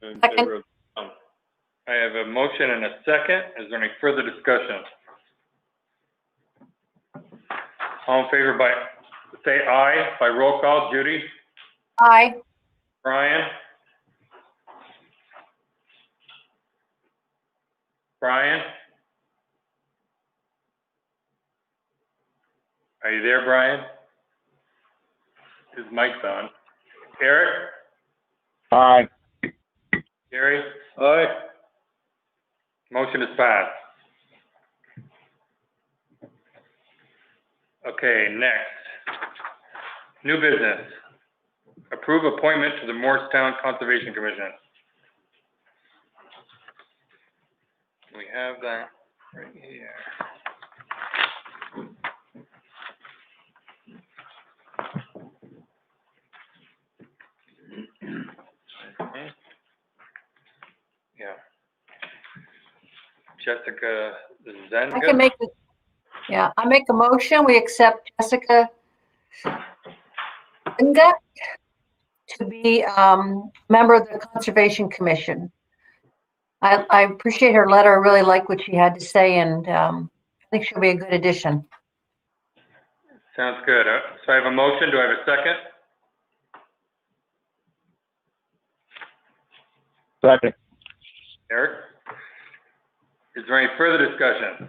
[SPEAKER 11] In favor of the town.
[SPEAKER 6] I have a motion and a second. Is there any further discussion? All in favor by, say aye by roll call. Judy?
[SPEAKER 2] Aye.
[SPEAKER 6] Brian? Brian? Are you there, Brian? His mic's on. Eric?
[SPEAKER 10] Aye.
[SPEAKER 6] Gary?
[SPEAKER 11] Aye.
[SPEAKER 6] Motion is passed. Okay, next. New business. Approve appointment to the Morristown Conservation Commission. We have that right here. Okay. Yeah. Jessica Zenga.
[SPEAKER 2] I can make it. Yeah, I make a motion. We accept Jessica Zenga to be member of the Conservation Commission. I appreciate her letter. I really like what she had to say, and I think she'll be a good addition.
[SPEAKER 6] Sounds good. So I have a motion. Do I have a second?
[SPEAKER 10] Second.
[SPEAKER 6] Eric? Is there any further discussion?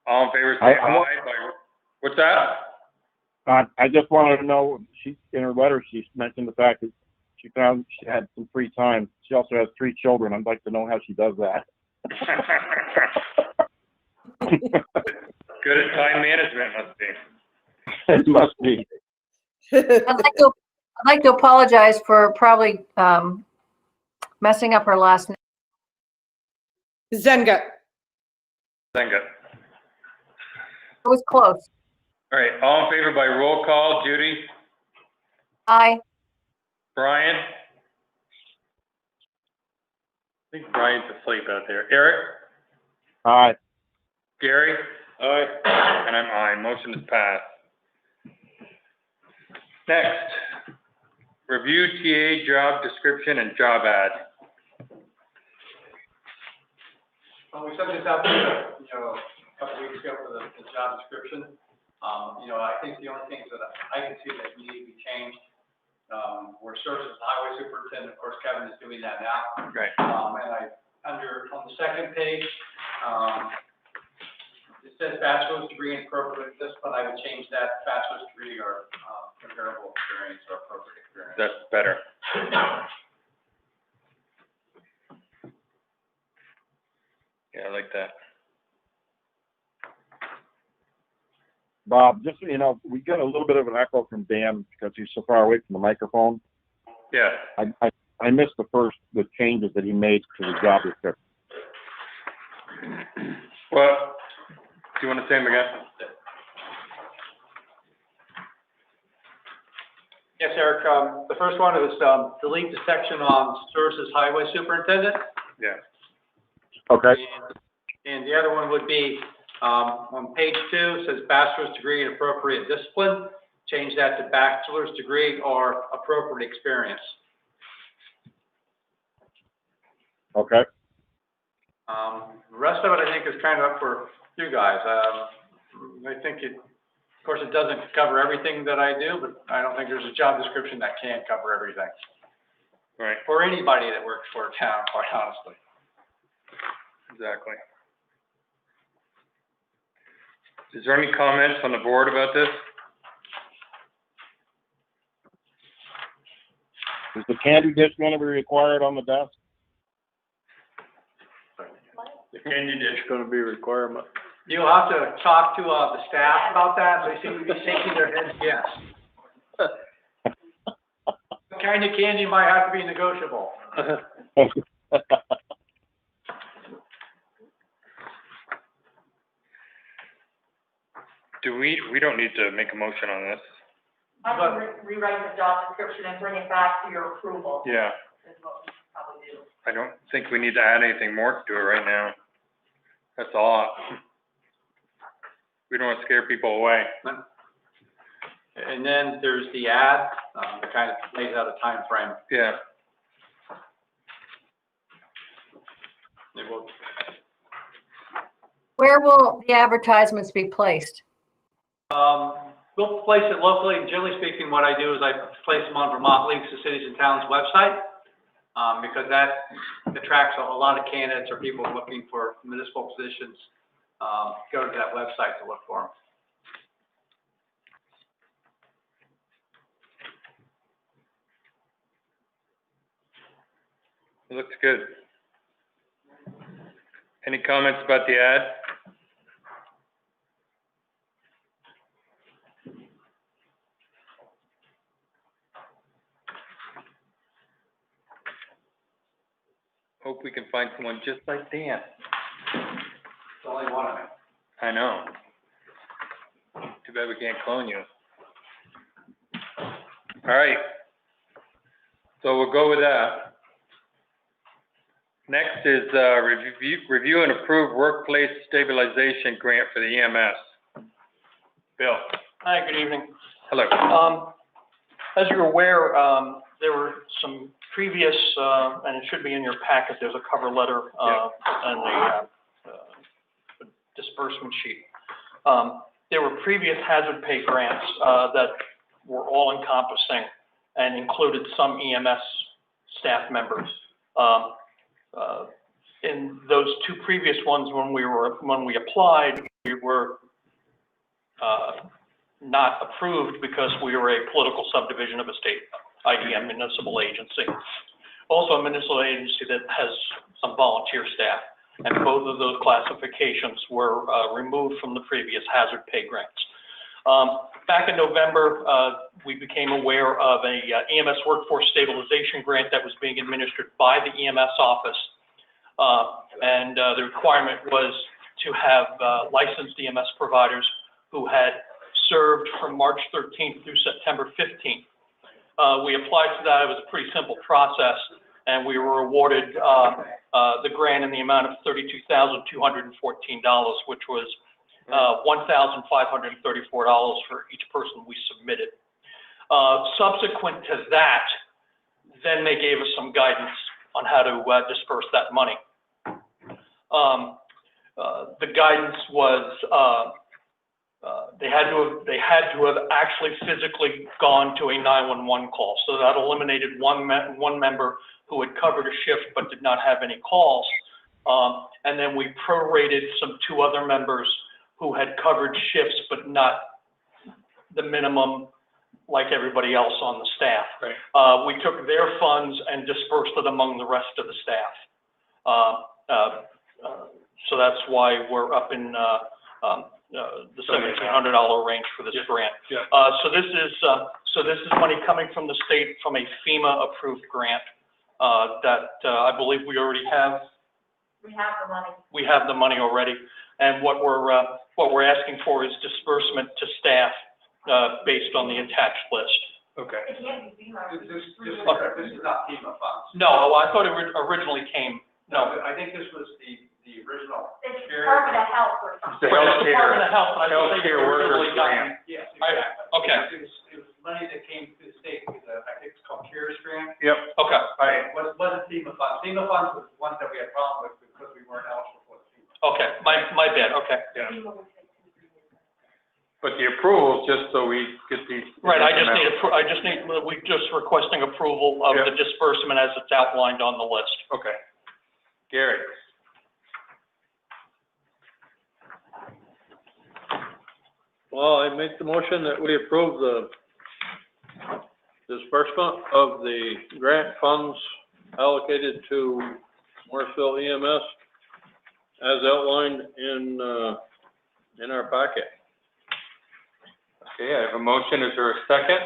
[SPEAKER 6] All in favor, say aye. What's that?
[SPEAKER 10] I just wanted to know, she, in her letter, she mentioned the fact that she found she had some free time. She also has 3 children. I'd like to know how she does that.
[SPEAKER 6] Good at time management, must be.
[SPEAKER 10] It must be.
[SPEAKER 2] I'd like to apologize for probably messing up her last name.
[SPEAKER 1] Zenga.
[SPEAKER 6] Zenga.
[SPEAKER 2] It was close.
[SPEAKER 6] All right, all in favor by roll call. Judy?
[SPEAKER 2] Aye.
[SPEAKER 6] Brian? I think Brian's asleep out there. Eric?
[SPEAKER 10] Aye.
[SPEAKER 6] Gary?
[SPEAKER 11] Aye.
[SPEAKER 6] And I'm aye. Motion is passed. Next, review TA job description and job ad.
[SPEAKER 14] Well, we sent this out to you, a couple weeks ago for the job description. I think the only things that I can see that need to be changed, were services highway superintendent. Of course, Kevin is doing that now.
[SPEAKER 6] Right.
[SPEAKER 14] And on the second page, it says bachelor's degree in appropriate discipline. I would change that bachelor's degree or comparable experience or appropriate experience.
[SPEAKER 6] That's better. Yeah, I like that.
[SPEAKER 10] just so you know, we get a little bit of an echo from Dan because he's so far away from the microphone.
[SPEAKER 6] Yeah.
[SPEAKER 10] I missed the changes that he made to the job description.
[SPEAKER 6] Well, do you want to say them again?
[SPEAKER 14] Yes, Eric, the first one is, delete the section on services highway superintendent.
[SPEAKER 6] Yeah.
[SPEAKER 10] Okay.
[SPEAKER 14] And the other one would be, on page 2, says bachelor's degree in appropriate discipline. Change that to bachelor's degree or appropriate experience.
[SPEAKER 10] Okay.
[SPEAKER 14] The rest of it, I think, is kind of up for you guys. I think of course, it doesn't cover everything that I do, but I don't think there's a job description that can cover everything.
[SPEAKER 6] Right.
[SPEAKER 14] For anybody that works for a town, quite honestly.
[SPEAKER 6] Exactly. Is there any comments on the board about this?
[SPEAKER 10] Is the candy dish going to be required on the desk?
[SPEAKER 11] The candy dish gonna be a requirement.
[SPEAKER 14] You'll have to talk to, the staff about that. They seem to be shaking their heads yes. What kind of candy might have to be negotiable.
[SPEAKER 6] We don't need to make a motion on this.
[SPEAKER 4] I can rewrite the job description and bring it back to your approval.
[SPEAKER 6] Yeah.
[SPEAKER 4] Is what we probably do.
[SPEAKER 6] I don't think we need to add anything more to it right now. That's all. We don't want to scare people away.
[SPEAKER 14] And then there's the ad, that kind of lays out a time frame.
[SPEAKER 6] Yeah.
[SPEAKER 14] It will,
[SPEAKER 2] Where will the advertisements be placed?
[SPEAKER 14] we'll place it locally. Generally speaking, what I do is I place them on Vermont Leagues of Cities and Towns website, because that attracts a lot of candidates or people looking for municipal positions. Go to that website to look for them.
[SPEAKER 6] It looks good. Any comments about the ad? Hope we can find someone just like Dan.
[SPEAKER 14] It's only one of them.
[SPEAKER 6] I know. Too bad we can't clone you. All right. So we'll go with that. Next is review and approve workplace stabilization grant for the EMS. Bill.
[SPEAKER 15] Hi, good evening.
[SPEAKER 6] Hello.
[SPEAKER 15] As you're aware, there were some previous, and it should be in your packet, there's a cover letter and a disbursement sheet. There were previous hazard pay grants that were all encompassing and included some EMS staff members. In those two previous ones, when we applied, we were not approved because we were a political subdivision of a state IDM municipal agency. Also a municipal agency that has some volunteer staff, and both of those classifications were removed from the previous hazard pay grants. Back in November, we became aware of a EMS workforce stabilization grant that was being administered by the EMS office. And the requirement was to have licensed EMS providers who had served from March 13th through September 15th. We applied for that. It was a pretty simple process, and we were awarded the grant in the amount of $32,214, which was $1,534 for each person we submitted. Subsequent to that, then they gave us some guidance on how to disperse that money. The guidance was they had to have actually physically gone to a 911 call. So that eliminated one member who had covered a shift but did not have any calls. And then we prorated two other members who had covered shifts but not the minimum like everybody else on the staff. Right. We took their funds and dispersed it among the rest of the staff. So that's why we're up in the $1,700 range for this grant.
[SPEAKER 6] Yeah.
[SPEAKER 15] So this is money coming from the state from a FEMA-approved grant, that, I believe we already have.
[SPEAKER 4] We have the money.
[SPEAKER 15] We have the money already. And what we're asking for is disbursement to staff, based on the attached list.
[SPEAKER 6] Okay.
[SPEAKER 4] It can't be FEMA.
[SPEAKER 14] This is not FEMA funds.
[SPEAKER 15] No, I thought it originally came, no.
[SPEAKER 14] I think this was the original.
[SPEAKER 4] It's Department of Health or something.
[SPEAKER 6] The healthcare,
[SPEAKER 15] Department of Health, but I thought they
[SPEAKER 6] healthcare
[SPEAKER 15] originally
[SPEAKER 6] workers
[SPEAKER 15] got.
[SPEAKER 6] grant.
[SPEAKER 14] Yes,
[SPEAKER 15] I-
[SPEAKER 14] exactly.
[SPEAKER 15] okay.
[SPEAKER 14] It was money that came to the state with, I think it's called CARES grant.
[SPEAKER 6] Yep.
[SPEAKER 15] Okay,
[SPEAKER 14] It wasn't FEMA funds. FEMA funds was the ones that we had problem with because we weren't eligible for the FEMA.
[SPEAKER 15] okay, my bad, okay.
[SPEAKER 6] Yeah. But the approval is just so we get these.
[SPEAKER 15] Right, we're just requesting approval of the disbursement as it's outlined on the list.
[SPEAKER 6] Okay. Gary?
[SPEAKER 11] Well, I make the motion that we approve the disbursement of the grant funds allocated to Morrisville EMS as outlined in our packet.
[SPEAKER 6] Okay, I have a motion. Is there a second?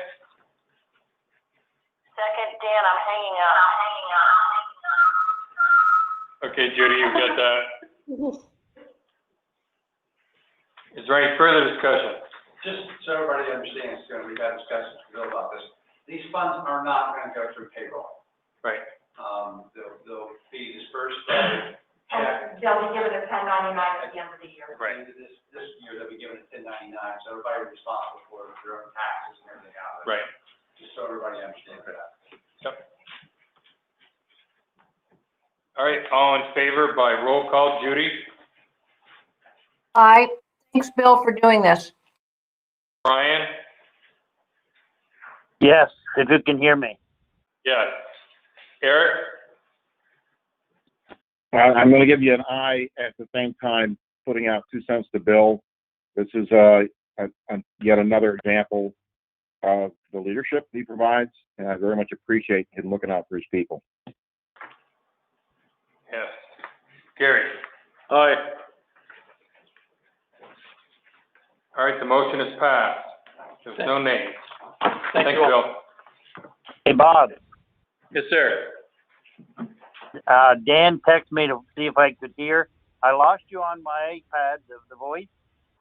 [SPEAKER 4] Second, Dan, I'm hanging up.
[SPEAKER 6] Okay, Judy, you got that. Is there any further discussion?
[SPEAKER 14] Just so everybody understands, we've had discussions with Bill about this. These funds are not going to go through payroll.
[SPEAKER 6] Right.
[SPEAKER 14] They'll be dispersed by check.
[SPEAKER 4] They'll be given a 1099 at the end of the year.
[SPEAKER 6] Right.
[SPEAKER 14] This year, they'll be given a 1099, so everybody is responsible for their own taxes and everything out of it.
[SPEAKER 6] Right.
[SPEAKER 14] Just so everybody understands that.
[SPEAKER 6] Yep. All right, all in favor by roll call, Judy?
[SPEAKER 2] Aye. Thanks, Bill, for doing this.
[SPEAKER 6] Brian?
[SPEAKER 7] Yes, if you can hear me.
[SPEAKER 6] Yes. Eric?
[SPEAKER 10] I'm going to give you an aye at the same time, putting out 2 cents to Bill. This is yet another example of the leadership he provides, and I very much appreciate him looking out for his people.
[SPEAKER 6] Yes. Gary?
[SPEAKER 11] Aye.
[SPEAKER 6] All right, the motion is passed. There's no names.
[SPEAKER 15] Thank
[SPEAKER 6] Thanks,
[SPEAKER 15] you all.
[SPEAKER 6] Bill.
[SPEAKER 7] Hey, Bob,
[SPEAKER 6] Yes, sir.
[SPEAKER 7] Dan texted me to see if I could hear. I lost you on my iPad, the voice.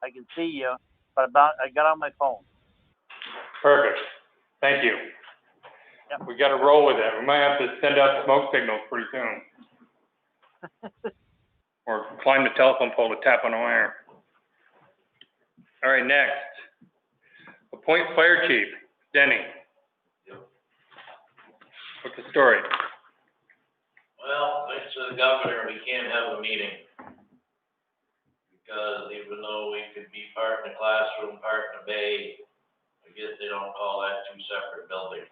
[SPEAKER 7] I can see you, but I got on my phone.
[SPEAKER 6] Perfect. Thank you.
[SPEAKER 7] Yep.
[SPEAKER 6] We got to roll with it. We might have to send out smoke signals pretty soon. Or climb the telephone pole to tap on a wire. All right, next. Appoint fire chief, Denny. What's the story?
[SPEAKER 12] Well, thanks to the governor, we can't have a meeting. Because even though we could be part in the classroom, part in the bay, I guess they don't call that 2 separate buildings.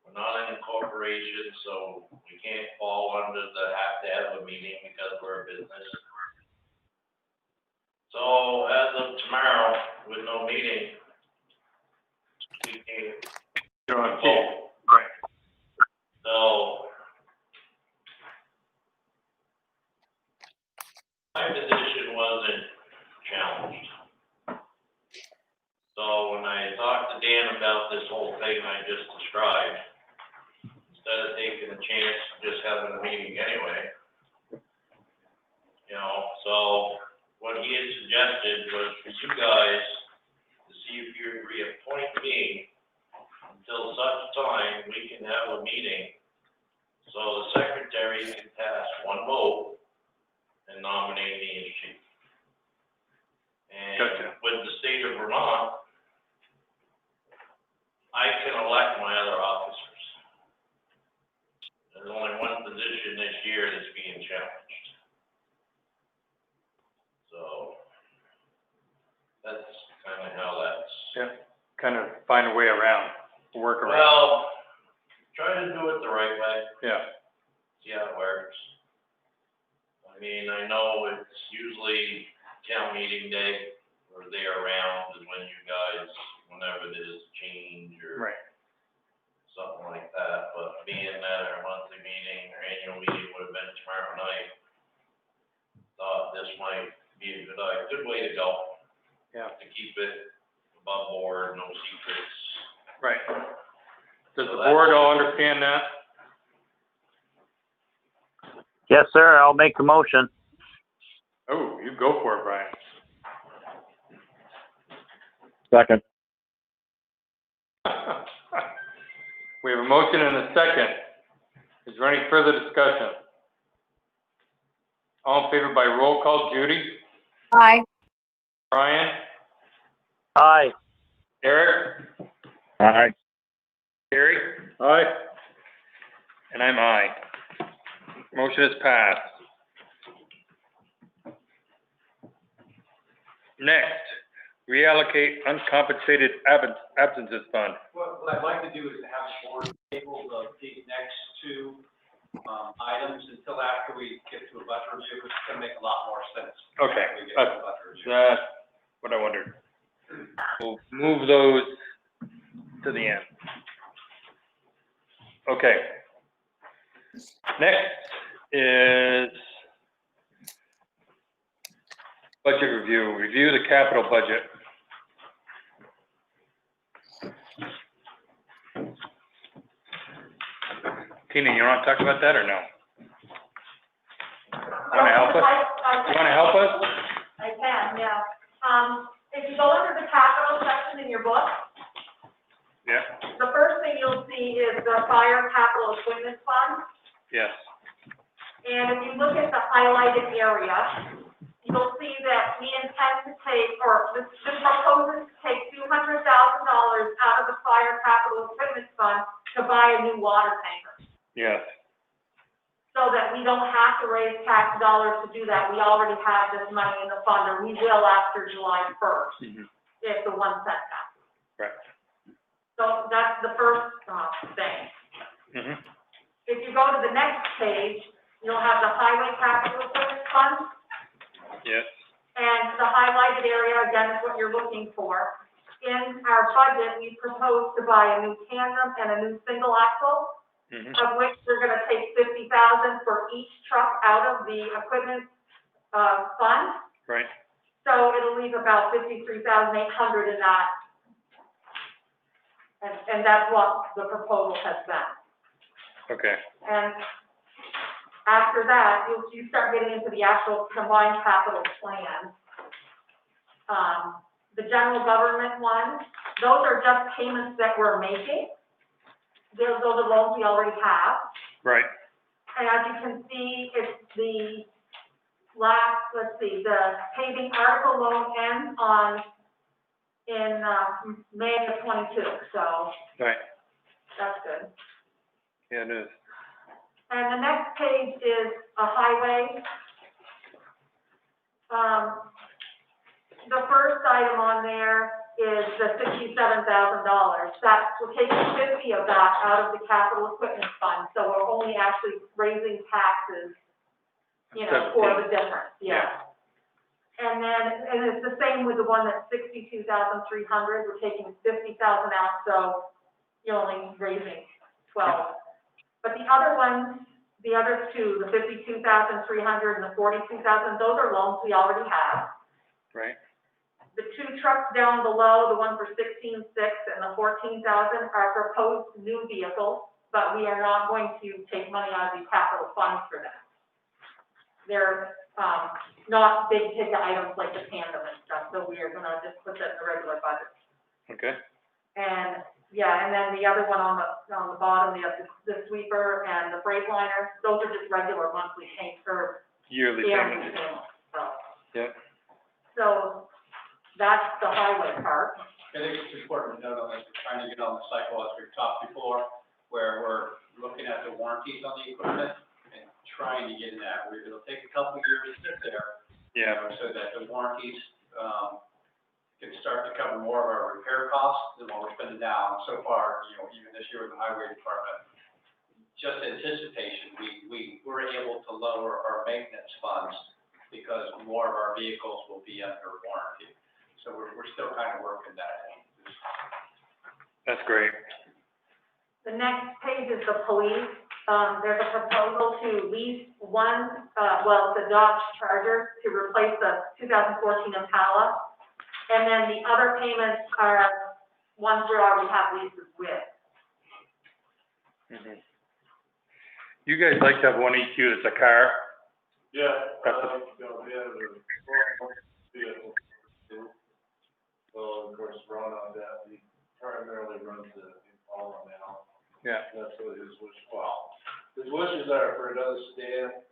[SPEAKER 12] We're not an incorporation, so we can't fall under the have to have a meeting because we're a business. So as of tomorrow, with no meeting, we can't.
[SPEAKER 6] You're on
[SPEAKER 12] vote.
[SPEAKER 6] Right.
[SPEAKER 12] So my position wasn't challenged. So when I talked to Dan about this whole thing I just described, instead of taking a chance of just having a meeting anyway, so what he had suggested was for you guys to see if you would reappoint me until such time we can have a meeting. So the secretary can pass one vote and nominate me as chief. And
[SPEAKER 6] Gotcha.
[SPEAKER 12] with the state of Vermont, I can elect my other officers. There's only one position this year that's being challenged. So that's kind of how that's.
[SPEAKER 6] Yeah, kind of find a way around, work around.
[SPEAKER 12] Well, try to do it the right way.
[SPEAKER 6] Yeah.
[SPEAKER 12] See how it works. I mean, I know it's usually town meeting day, or they're around, and when you guys, whenever there's a change or
[SPEAKER 6] Right.
[SPEAKER 12] something like that, but being that our monthly meeting, our annual meeting would have been tomorrow night, thought this might be a good idea. good way to go,
[SPEAKER 6] Yeah.
[SPEAKER 12] to keep it above board, no secrets.
[SPEAKER 6] Right. Does
[SPEAKER 12] So
[SPEAKER 6] the
[SPEAKER 12] that's-
[SPEAKER 6] board all understand that?
[SPEAKER 7] Yes, sir. I'll make a motion.
[SPEAKER 6] Oh, you go for it, Brian.
[SPEAKER 10] Second.
[SPEAKER 6] We have a motion and a second. Is there any further discussion? All in favor by roll call, Judy?
[SPEAKER 2] Aye.
[SPEAKER 6] Brian?
[SPEAKER 7] Aye.
[SPEAKER 6] Eric?
[SPEAKER 10] Aye.
[SPEAKER 6] Gary?
[SPEAKER 10] Aye.
[SPEAKER 6] And I'm aye. Motion is passed. Next, reallocate uncompensated absences fund.
[SPEAKER 14] What I'd like to do is to have the board table the next two, items until after we get to a budget review, which is gonna make a lot more sense.
[SPEAKER 6] Okay,
[SPEAKER 14] after we get to a budget review.
[SPEAKER 6] That's what I wondered. We'll move those to the end. Okay. Next is budget review. Review the capital budget. Tina, you want to talk about that or no? You want to help us? You want to help us?
[SPEAKER 4] I can, yeah. If you go under the capital section in your book,
[SPEAKER 6] Yeah,
[SPEAKER 4] the first thing you'll see is the fire capital equipment fund.
[SPEAKER 6] yes.
[SPEAKER 4] And if you look at the highlighted area, you'll see that we intend to take, or this proposes to take $200,000 out of the fire capital equipment fund to buy a new water tanker.
[SPEAKER 6] Yes,
[SPEAKER 4] So that we don't have to raise tax dollars to do that. We already have this money in the fund, or we will after July 1st, if the 1 cent passes.
[SPEAKER 6] right.
[SPEAKER 4] So that's the first thing.
[SPEAKER 6] Mm-hmm.
[SPEAKER 4] If you go to the next page, you'll have the highway capital equipment fund.
[SPEAKER 6] Yes,
[SPEAKER 4] And the highlighted area, again, is what you're looking for. In our budget, we propose to buy a new tandem and a new single axle, of which we're gonna take $50,000 for each truck out of the equipment, fund.
[SPEAKER 6] right.
[SPEAKER 4] So it'll leave about $53,800 in that. And that's what the proposal has been.
[SPEAKER 6] Okay,
[SPEAKER 4] And after that, you start getting into the actual combined capital plan. The general government ones, those are just payments that we're making. Those are loans we already have.
[SPEAKER 6] right.
[SPEAKER 4] And as you can see, it's the last, let's see, the paving article loan ends in May of 22, so
[SPEAKER 6] Right,
[SPEAKER 4] that's good.
[SPEAKER 6] yeah, it is.
[SPEAKER 4] And the next page is a highway. The first item on there is the $67,000. We're taking 50 of that out of the capital equipment fund, so we're only actually raising taxes, for the difference, yeah. And it's the same with the one that's 62,300, we're taking 50,000 out, so you're only raising 12. But the other ones, the other two, the 52,300 and the 42,000, those are loans we already have.
[SPEAKER 6] Right,
[SPEAKER 4] The two trucks down below, the one for 16,600 and the 14,000 are proposed new vehicles, but we are not going to take money out of the capital funds for them. They're, not big ticket items like the tandem and stuff, so we are gonna just put that in the regular budget.
[SPEAKER 6] okay,
[SPEAKER 4] And, yeah, and then the other one on the bottom, the sweeper and the Freightliner, those are just regular monthly payments, or
[SPEAKER 6] yearly
[SPEAKER 4] yearly
[SPEAKER 6] payment.
[SPEAKER 4] payments, so.
[SPEAKER 6] Yep,
[SPEAKER 4] So, that's the highway part.
[SPEAKER 14] I think it's important to note on this, we're trying to get on the cycle as we've talked before, where we're looking at the warranties on the equipment and trying to get in that, where it'll take a couple of years to get there.
[SPEAKER 6] yeah,
[SPEAKER 14] So that the warranties, can start to cover more of our repair costs than what we're spending now. So far, even this year with the highway department, just anticipation, we were able to lower our maintenance funds because more of our vehicles will be under warranty. So we're still kind of working that in.
[SPEAKER 6] that's great.
[SPEAKER 4] The next page is the police. there's a proposal to lease one, it's a Dodge Charger to replace the 2014 Impala. And then the other payments are ones we already have leases with.
[SPEAKER 6] Mhm. You guys like to have one EQ that's a car?
[SPEAKER 3] Yeah,
[SPEAKER 6] That's
[SPEAKER 3] we have a vehicle. So, of course, Ron on that, he primarily runs the Impala now.
[SPEAKER 6] Yeah.
[SPEAKER 3] That's what his wishes are for another sedan.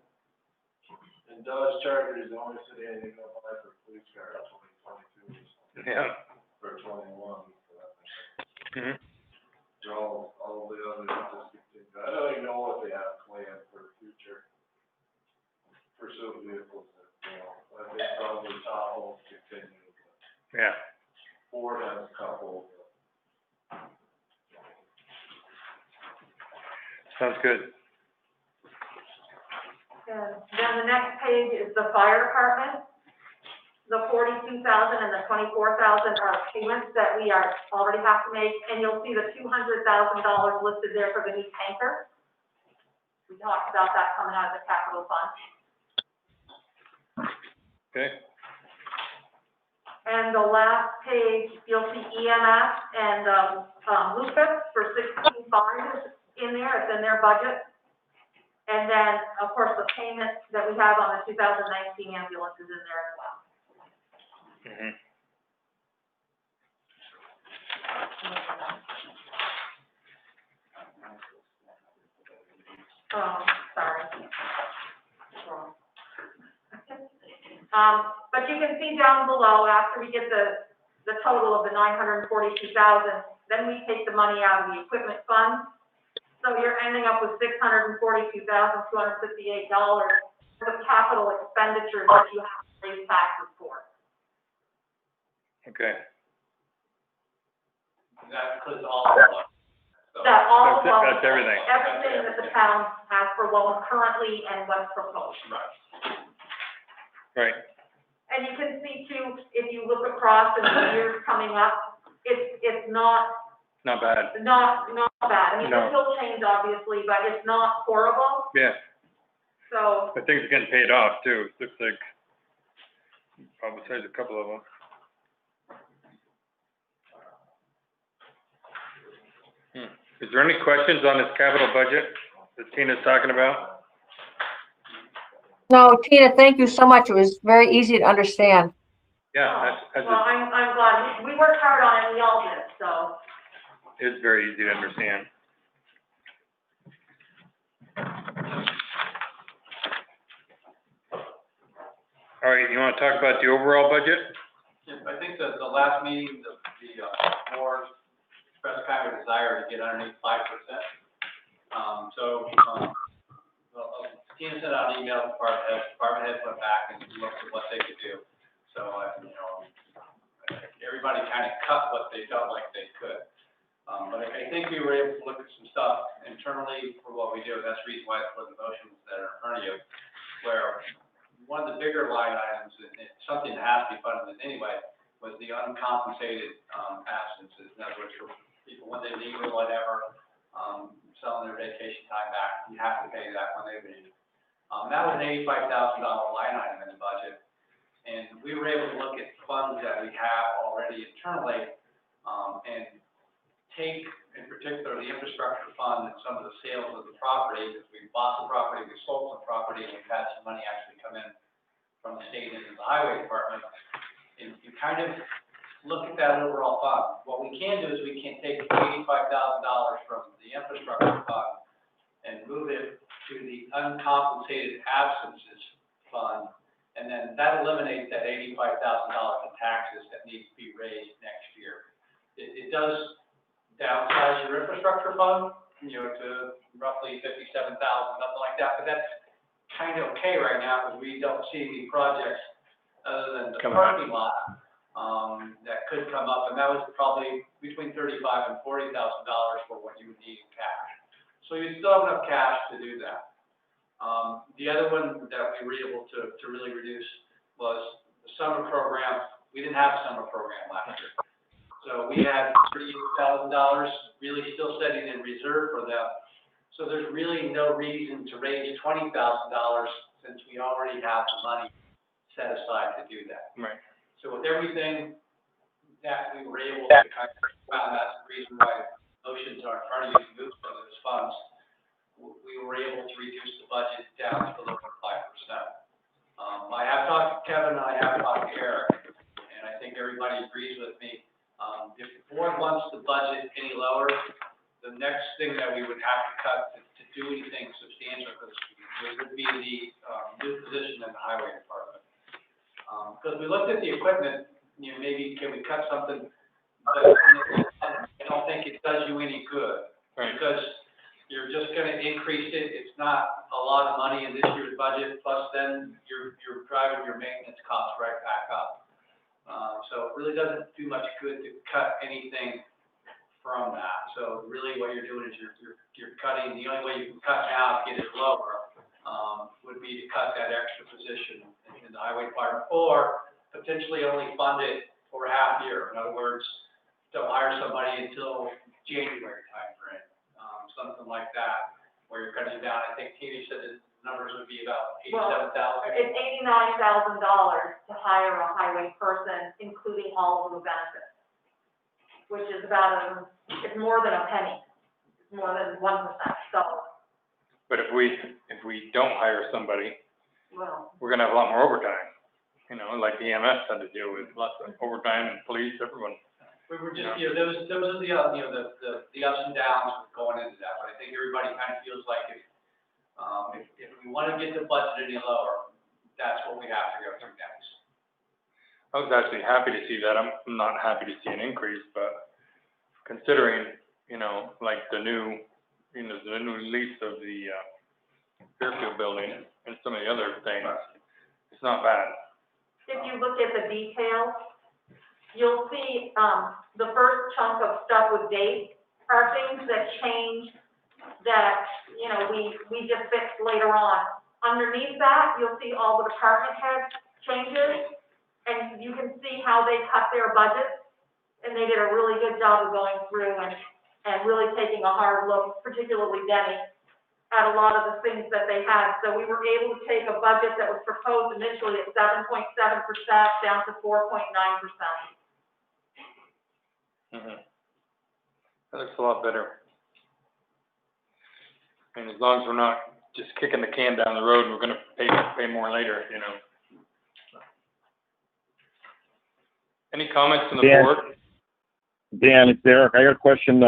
[SPEAKER 3] And Dodge Charger is the only sedan you're gonna buy for a police car in 2022.
[SPEAKER 6] Yeah.
[SPEAKER 3] Or 21.
[SPEAKER 6] Mhm.
[SPEAKER 3] All the others just continue. I don't even know what they have planned for future pursuit vehicles, I think probably Tahoe continue.
[SPEAKER 6] Yeah.
[SPEAKER 3] Ford has a couple.
[SPEAKER 6] Sounds good.
[SPEAKER 4] And then the next page is the fire department. The 42,000 and the 24,000 are payments that we already have to make, and you'll see the $200,000 listed there for the new tanker. We talked about that coming out of the capital fund.
[SPEAKER 6] Okay.
[SPEAKER 4] And the last page, you'll see EMS and, Lucas for 16.5 is in there, it's in their budget. And then, of course, the payment that we have on the 2019 ambulance is in there as well.
[SPEAKER 6] Mhm.
[SPEAKER 4] Sorry. But you can see down below, after we get the total of the 942,000, then we take the money out of the equipment fund. So you're ending up with $642,258 of capital expenditures that you have to raise taxes for.
[SPEAKER 6] Okay.
[SPEAKER 14] That includes all of them. So
[SPEAKER 4] That all
[SPEAKER 6] That's it,
[SPEAKER 4] loans,
[SPEAKER 6] that's everything.
[SPEAKER 4] everything that the town has for loans currently and what's proposed.
[SPEAKER 6] Right.
[SPEAKER 4] And you can see too, if you look across in the years coming up, it's not
[SPEAKER 6] Not bad.
[SPEAKER 4] bad. I mean,
[SPEAKER 6] No.
[SPEAKER 4] it will change obviously, but it's not horrible.
[SPEAKER 6] Yeah.
[SPEAKER 4] So,
[SPEAKER 6] But things are getting paid off too. Looks like, besides a couple of them. Is there any questions on this capital budget that Tina's talking about?
[SPEAKER 2] No, Tina, thank you so much. It was very easy to understand.
[SPEAKER 6] Yeah, that's
[SPEAKER 4] well, I'm glad. We worked hard on it, we all did, so.
[SPEAKER 6] it's very easy to understand. All right, you want to talk about the overall budget?
[SPEAKER 14] Yeah, I think that the last meeting, the board expressed kind of a desire to get underneath 5%. Tina sent out an email to department heads went back and looked at what they could do. So, everybody kind of cut what they felt like they could. But I think we were able to look at some stuff internally for what we do. That's the reason why I put the motions that are in front of you, where one of the bigger line items, and it's something that has to be funded anyway, was the uncompensated absences. In other words, for people when they leave or whatever, selling their vacation time back, you have to pay that when they leave. That was an $85,000 line item in the budget. And we were able to look at funds that we have already internally, and take, in particular, the infrastructure fund and some of the sales of the property, because we bought some property, we sold some property, and we've had some money actually come in from the state into the highway department. And you kind of look at that overall fund. What we can do is we can take $85,000 from the infrastructure fund and move it to the uncompensated absences fund, and then that eliminates that $85,000 in taxes that need to be raised next year. It does downsize your infrastructure fund, to roughly 57,000, something like that, but that's kind of okay right now because we don't see any projects other than the parking lot that could come up, and that was probably between $35,000 and $40,000 for what you would need in cash. So you still have enough cash to do that. The other one that we were able to really reduce was the summer program. We didn't have a summer program last year. So we had $38,000 really still sitting in reserve for them. So there's really no reason to raise $20,000 since we already have the money set aside to do that.
[SPEAKER 6] Right.
[SPEAKER 14] So with everything that we were able to kind of found, that's the reason why motions are in front of you to move some of those funds. We were able to reduce the budget down to below 5%. I have talked to Kevin, and I have talked to Eric, and I think everybody agrees with me. If the board wants the budget any lower, the next thing that we would have to cut to do anything substantial would be the new position in the highway department. Because we looked at the equipment, you know, maybe can we cut something, but I don't think it does you any good.
[SPEAKER 6] Right.
[SPEAKER 14] Because you're just gonna increase it, it's not a lot of money in this year's budget, plus then you're driving your maintenance costs right back up. So it really doesn't do much good to cut anything from that. So really what you're doing is you're cutting, the only way you can cut now to get it lower, would be to cut that extra position in the highway department, or potentially only fund it for a half year. In other words, don't hire somebody until January timeframe, something like that, where you're cutting down. I think Tina said the numbers would be about $87,000.
[SPEAKER 4] It's $89,000 to hire a highway person, including all of the benefits, which is about it's more than a penny. It's more than 1%, so,
[SPEAKER 6] But if we don't hire somebody,
[SPEAKER 4] well,
[SPEAKER 6] we're gonna have a lot more overtime. You know, like the EMS had to deal with lots of overtime, and police, everyone.
[SPEAKER 14] We were just, you know, those are the, you know, the ups and downs going into that, but I think everybody kind of feels like if we want to get the budget any lower, that's what we have to go through next.
[SPEAKER 6] I was actually happy to see that. I'm not happy to see an increase, but considering, you know, like the new lease of the Fairfield building and some of the other things, it's not bad.
[SPEAKER 4] if you look at the details, you'll see, the first chunk of stuff with dates are things that change that, you know, we just fixed later on. Underneath that, you'll see all the department head changes, and you can see how they cut their budgets. And they did a really good job of going through and really taking a hard look, particularly Denny, at a lot of the things that they had. So we were able to take a budget that was proposed initially at 7.7% down to 4.9%.
[SPEAKER 6] That looks a lot better. And as long as we're not just kicking the can down the road, and we're gonna pay more later, you know. Any comments from the board?
[SPEAKER 10] Dan, it's Derek. I got a question,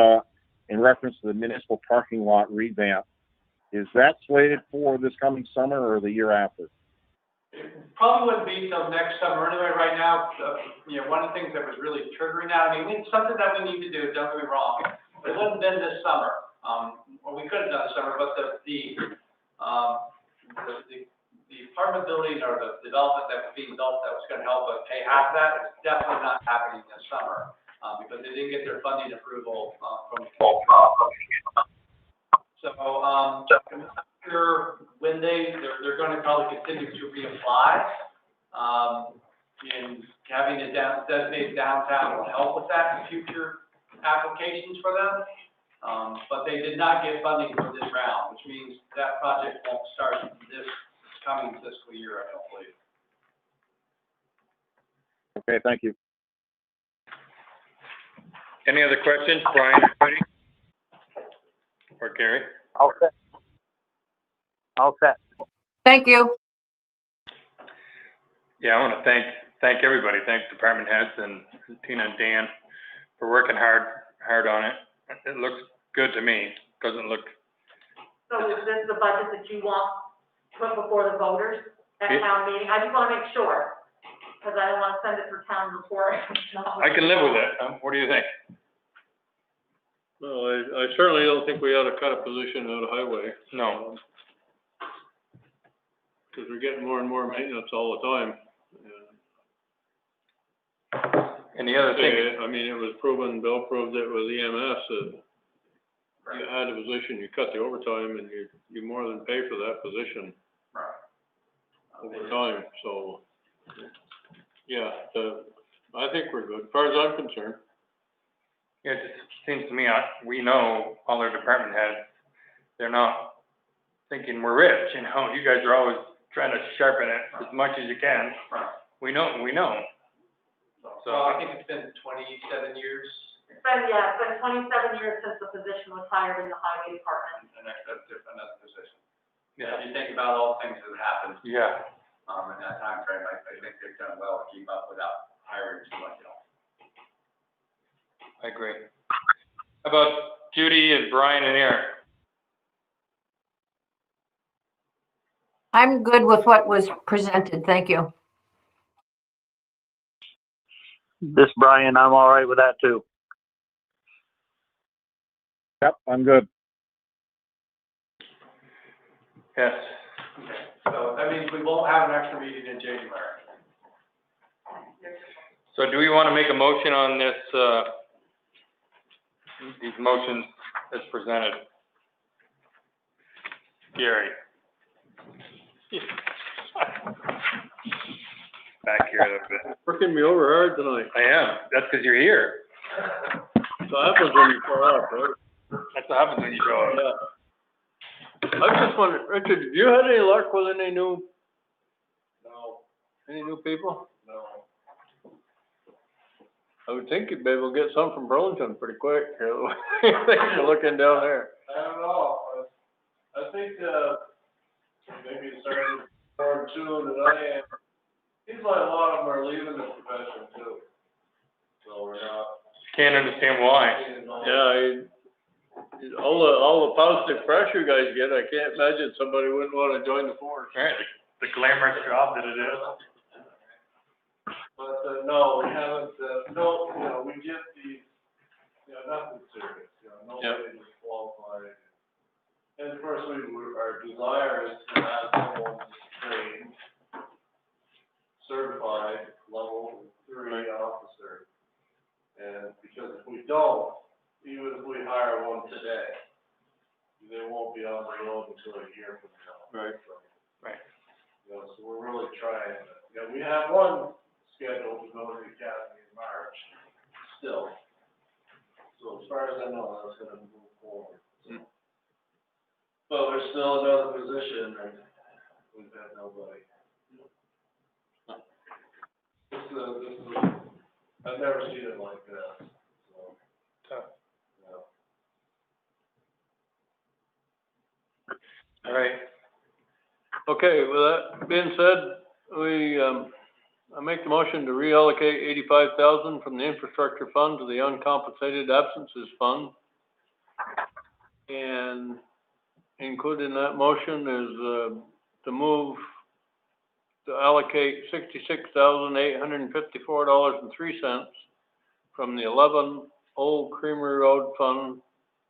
[SPEAKER 10] in reference to the municipal parking lot revamp. Is that slated for this coming summer or the year after?
[SPEAKER 14] Probably wouldn't be till next summer anyway. Right now, you know, one of the things that was really triggering that, I mean, it's something that we need to do, don't get me wrong, but it wouldn't have been this summer. Well, we could have done this summer, but the apartment building or the development that was being built that was gonna help us pay half of that is definitely not happening this summer, because they didn't get their funding approval, from the So, I'm not sure when they're gonna probably continue to reapply. And having a designated downtown will help with that in future applications for them. But they did not get funding for this round, which means that project won't start this coming fiscal year, I don't believe.
[SPEAKER 10] Okay, thank you.
[SPEAKER 6] Any other questions, Brian, Judy? Or Gary?
[SPEAKER 9] All set. All set.
[SPEAKER 2] Thank you.
[SPEAKER 6] Yeah, I wanna thank everybody, thank department heads and Tina and Dan for working hard on it. It looks good to me, doesn't look.
[SPEAKER 4] So is this the budget that you want put before the voters at town meeting? I just wanna make sure, because I don't wanna send it for town report.
[SPEAKER 6] I can live with it. What do you think?
[SPEAKER 11] Well, I certainly don't think we ought to cut a position out of highway.
[SPEAKER 6] No.
[SPEAKER 11] Because we're getting more and more maintenance all the time.
[SPEAKER 6] And the other thing,
[SPEAKER 11] I mean, it was proven, Bill proved it with EMS, that you add a position, you cut the overtime, and you more than pay for that position.
[SPEAKER 14] Right.
[SPEAKER 11] Over time, so, yeah, I think we're good, as far as I'm concerned.
[SPEAKER 6] yeah, it just seems to me, we know all our department heads, they're not thinking we're rich, you know, you guys are always trying to sharpen it as much as you can. We know. So,
[SPEAKER 14] Well, I think it's been 27 years.
[SPEAKER 4] It's been 27 years since the position was hired in the highway department.
[SPEAKER 14] And that's another position.
[SPEAKER 6] yeah,
[SPEAKER 14] If you think about all the things that have happened,
[SPEAKER 6] yeah,
[SPEAKER 14] in that time frame, I think they've done well to keep up without hiring too much else.
[SPEAKER 6] I agree. How about Judy and Brian and Eric?
[SPEAKER 2] I'm good with what was presented. Thank you.
[SPEAKER 7] This Brian, I'm all right with that too.
[SPEAKER 10] Yep, I'm good.
[SPEAKER 6] Yes.
[SPEAKER 14] So that means we won't have an extra meeting in January.
[SPEAKER 6] So do we want to make a motion on this, these motions as presented? Gary? Back here a little bit.
[SPEAKER 11] Working me over hard tonight.
[SPEAKER 6] I am. That's because you're here.
[SPEAKER 11] So happens when you fall off, right?
[SPEAKER 6] That's what happens when you show up.
[SPEAKER 11] Yeah. I just wondered, Richard, have you had any luck with any new? No. Any new people? No. I would think you'd be able to get some from Burlington pretty quick. Things are looking down there.
[SPEAKER 3] I don't know, I think, maybe it started more too than I am. Seems like a lot of them are leaving the profession too. So we're not.
[SPEAKER 6] Can't understand why.
[SPEAKER 11] Yeah, all the positive press you guys get, I can't imagine somebody wouldn't want to join the force.
[SPEAKER 6] All right, the glamorous job that it is.
[SPEAKER 3] But, no, we haven't, no, you know, we get these, you know, nothing serious, you know, nobody is qualified. And of course, our desire is to have someone trained, certified, level 3 officer. And because if we don't, even if we hire one today, they won't be on the road until a year from now.
[SPEAKER 11] Right.
[SPEAKER 3] So,
[SPEAKER 6] Right.
[SPEAKER 3] you know, so we're really trying, you know, we have one scheduled to go to the academy in March, still. So as far as I know, that's gonna move forward. So. But there's still another position, and we've had nobody. This is, I've never seen it like this, so.
[SPEAKER 6] Tough.
[SPEAKER 3] Yeah.
[SPEAKER 6] All right.
[SPEAKER 11] Okay, with that being said, I make the motion to reallocate $85,000 from the infrastructure fund to the uncompensated absences fund. And included in that motion is, to move, to allocate $66,854.03 from the 11 Old Creamery Road fund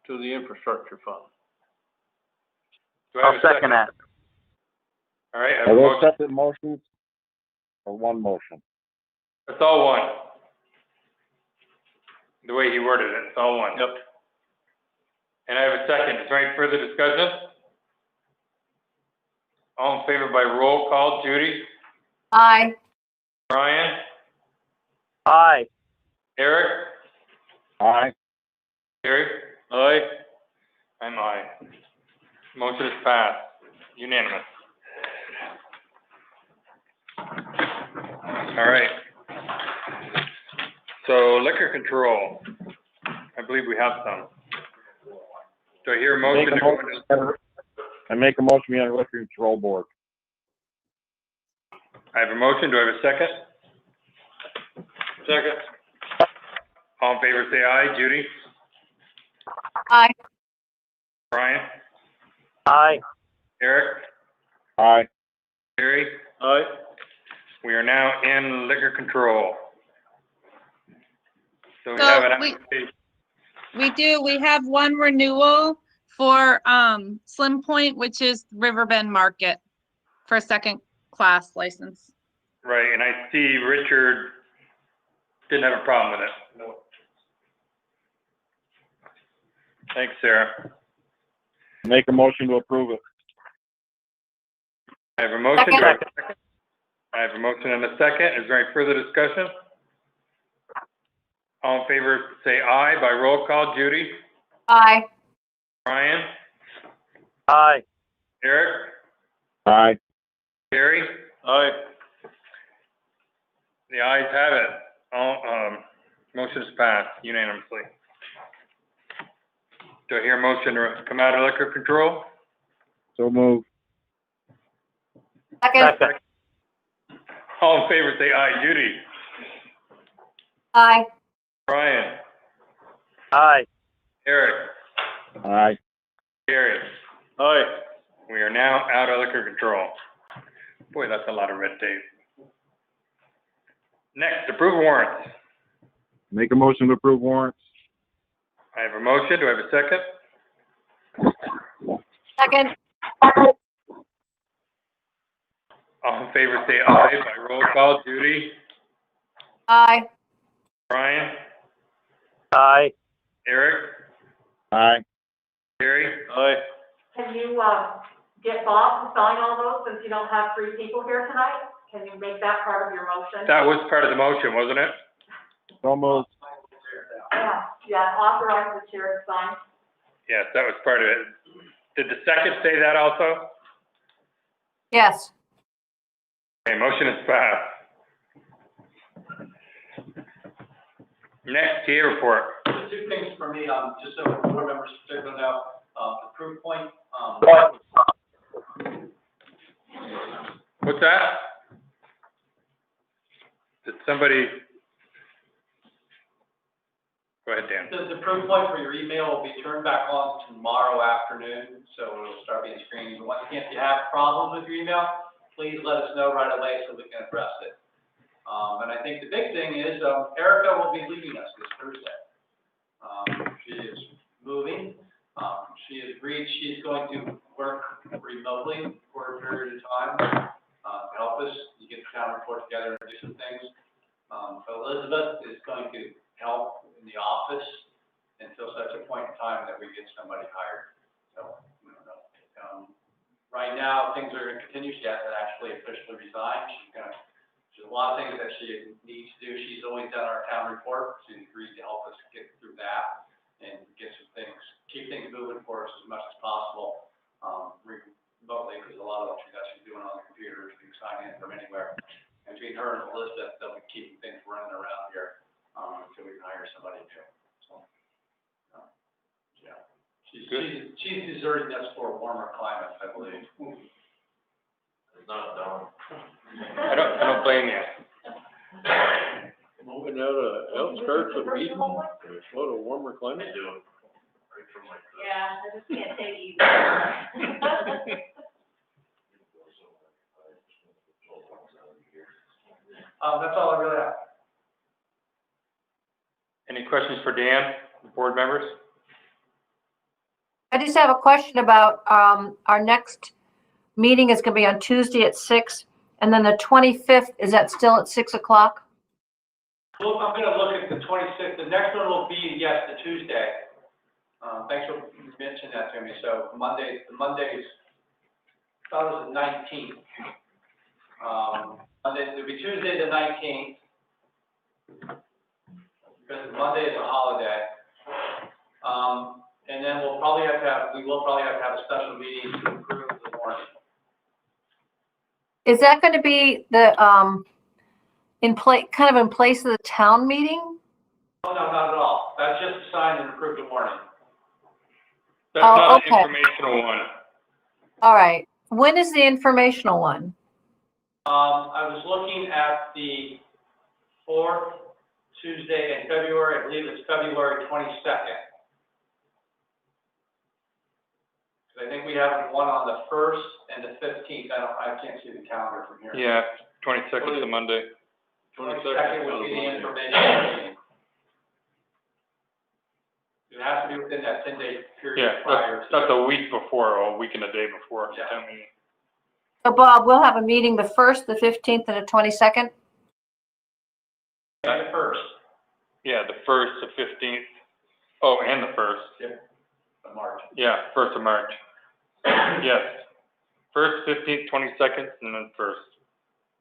[SPEAKER 11] to the infrastructure fund.
[SPEAKER 6] Do I have a second?
[SPEAKER 7] that.
[SPEAKER 6] All right, I have
[SPEAKER 10] Are
[SPEAKER 6] a
[SPEAKER 10] those
[SPEAKER 6] motion.
[SPEAKER 10] separate motions or one motion?
[SPEAKER 6] It's all one. The way he worded it, it's all one.
[SPEAKER 11] Yep.
[SPEAKER 6] And I have a second. Is there any further discussion? All in favor by roll call, Judy?
[SPEAKER 2] Aye.
[SPEAKER 6] Brian?
[SPEAKER 7] Aye.
[SPEAKER 6] Eric?
[SPEAKER 10] Aye.
[SPEAKER 6] Gary?
[SPEAKER 11] Aye.
[SPEAKER 6] I'm aye. Motion is passed. Unanimous. All right. So liquor control. I believe we have some. Do I hear a motion to go into?
[SPEAKER 10] I make a motion to be on the liquor control board.
[SPEAKER 6] I have a motion. Do I have a second?
[SPEAKER 11] Second.
[SPEAKER 6] All in favor, say aye. Judy?
[SPEAKER 2] Aye.
[SPEAKER 6] Brian?
[SPEAKER 7] Aye.
[SPEAKER 6] Eric?
[SPEAKER 10] Aye.
[SPEAKER 6] Gary?
[SPEAKER 11] Aye.
[SPEAKER 6] We are now in liquor control. So we
[SPEAKER 16] So
[SPEAKER 6] have an
[SPEAKER 16] we-
[SPEAKER 6] application.
[SPEAKER 16] We do. We have one renewal for Slim Point, which is Riverbend Market for a second class license.
[SPEAKER 6] Right, and I see Richard didn't have a problem with it. No. Thanks, Sarah.
[SPEAKER 10] Make a motion to approve it.
[SPEAKER 6] I have a motion. Do I have
[SPEAKER 2] Second.
[SPEAKER 6] a second? I have a motion and a second. Is there any further discussion? All in favor, say aye by roll call. Judy?
[SPEAKER 2] Aye.
[SPEAKER 6] Brian?
[SPEAKER 9] Aye.
[SPEAKER 6] Eric?
[SPEAKER 10] Aye.
[SPEAKER 6] Gary?
[SPEAKER 11] Aye.
[SPEAKER 6] The ayes have it. All, motion is passed unanimously. Do I hear a motion to come out of liquor control?
[SPEAKER 10] So move.
[SPEAKER 2] Second.
[SPEAKER 6] All in favor, say aye. Judy?
[SPEAKER 2] Aye.
[SPEAKER 6] Brian?
[SPEAKER 9] Aye.
[SPEAKER 6] Eric?
[SPEAKER 10] Aye.
[SPEAKER 6] Gary?
[SPEAKER 11] Aye.
[SPEAKER 6] We are now out of liquor control. Boy, that's a lot of red tape. Next, approve warrants.
[SPEAKER 10] Make a motion to approve warrants.
[SPEAKER 6] I have a motion. Do I have a second?
[SPEAKER 2] Second.
[SPEAKER 6] All in favor, say aye by roll call. Judy?
[SPEAKER 2] Aye.
[SPEAKER 6] Brian?
[SPEAKER 9] Aye.
[SPEAKER 6] Eric?
[SPEAKER 10] Aye.
[SPEAKER 6] Gary?
[SPEAKER 11] Aye.
[SPEAKER 4] Can you, get Bob to sign all those since you don't have 3 people here tonight? Can you make that part of your motion?
[SPEAKER 6] That was part of the motion, wasn't it?
[SPEAKER 10] So moved.
[SPEAKER 4] Yeah, authorize the chair to sign.
[SPEAKER 6] Yes, that was part of it. Did the second say that also?
[SPEAKER 2] Yes.
[SPEAKER 6] Okay, motion is passed. Next, TA report.
[SPEAKER 14] Just 2 things for me, just so board members particularly know, the proof point,
[SPEAKER 6] What's that? Did somebody? Go ahead, Dan.
[SPEAKER 14] the proof point for your email will be turned back on tomorrow afternoon, so it'll start being screened. But once again, if you have problems with your email, please let us know right away so we can address it. And I think the big thing is, Erica will be leaving us this Thursday. She is moving. She has agreed she's going to work remotely for a period of time, to help us, get the town report together and do some things. So Elizabeth is going to help in the office until such a point in time that we get somebody hired. So, I don't know. Right now, things are going to continue. She hasn't actually officially resigned. There's a lot of things that she needs to do. She's always done our town report. She's agreed to help us get through that and get some things, keep things moving for us as much as possible, remotely, because a lot of what she's doing on the computer is you can sign in from anywhere. And between her and Elizabeth, they'll be keeping things running around here, until we can hire somebody new. So, yeah. She's deserting us for a warmer climate, I believe.
[SPEAKER 12] It's not done.
[SPEAKER 6] I don't blame you.
[SPEAKER 11] Moving out of outskirts of Eden, what a warmer climate.
[SPEAKER 12] I do. Right from my.
[SPEAKER 4] Yeah, I just can't take you.
[SPEAKER 14] That's all I really have.
[SPEAKER 6] Any questions for Dan, board members?
[SPEAKER 2] I just have a question about, our next meeting is gonna be on Tuesday at 6, and then the 25th, is that still at 6 o'clock?
[SPEAKER 14] Well, I'm gonna look at the 26th. The next one will be, yes, the Tuesday. Thanks for mentioning that to me. So the Monday's, thought it was the 19th. Monday, it'll be Tuesday the 19th. Because Monday is a holiday. And then we will probably have to have a special meeting to approve the warrant.
[SPEAKER 2] Is that gonna be the, kind of in place of the town meeting?
[SPEAKER 14] Oh, no, not at all. That's just to sign and approve the warrant.
[SPEAKER 6] That's
[SPEAKER 2] Oh,
[SPEAKER 6] not an
[SPEAKER 2] okay.
[SPEAKER 6] informational one.
[SPEAKER 2] All right. When is the informational one?
[SPEAKER 14] I was looking at the 4th Tuesday in February. I believe it's February 22nd. I think we have one on the 1st and the 15th. I can't see the calendar from here.
[SPEAKER 6] Yeah, 22nd is a Monday.
[SPEAKER 14] 22nd would be the information meeting. It has to be within that 10-day period
[SPEAKER 6] Yeah,
[SPEAKER 14] prior.
[SPEAKER 6] that's a week before, or a week and a day before.
[SPEAKER 14] Yeah.
[SPEAKER 6] town meeting.
[SPEAKER 2] So Bob, we'll have a meeting the 1st, the 15th, and the 22nd?
[SPEAKER 14] And the 1st
[SPEAKER 6] Yeah, the 1st, the 15th. Oh, and the 1st.
[SPEAKER 14] of March.
[SPEAKER 6] Yeah, 1st of March. Yes. 1st, 15th, 22nd, and then 1st.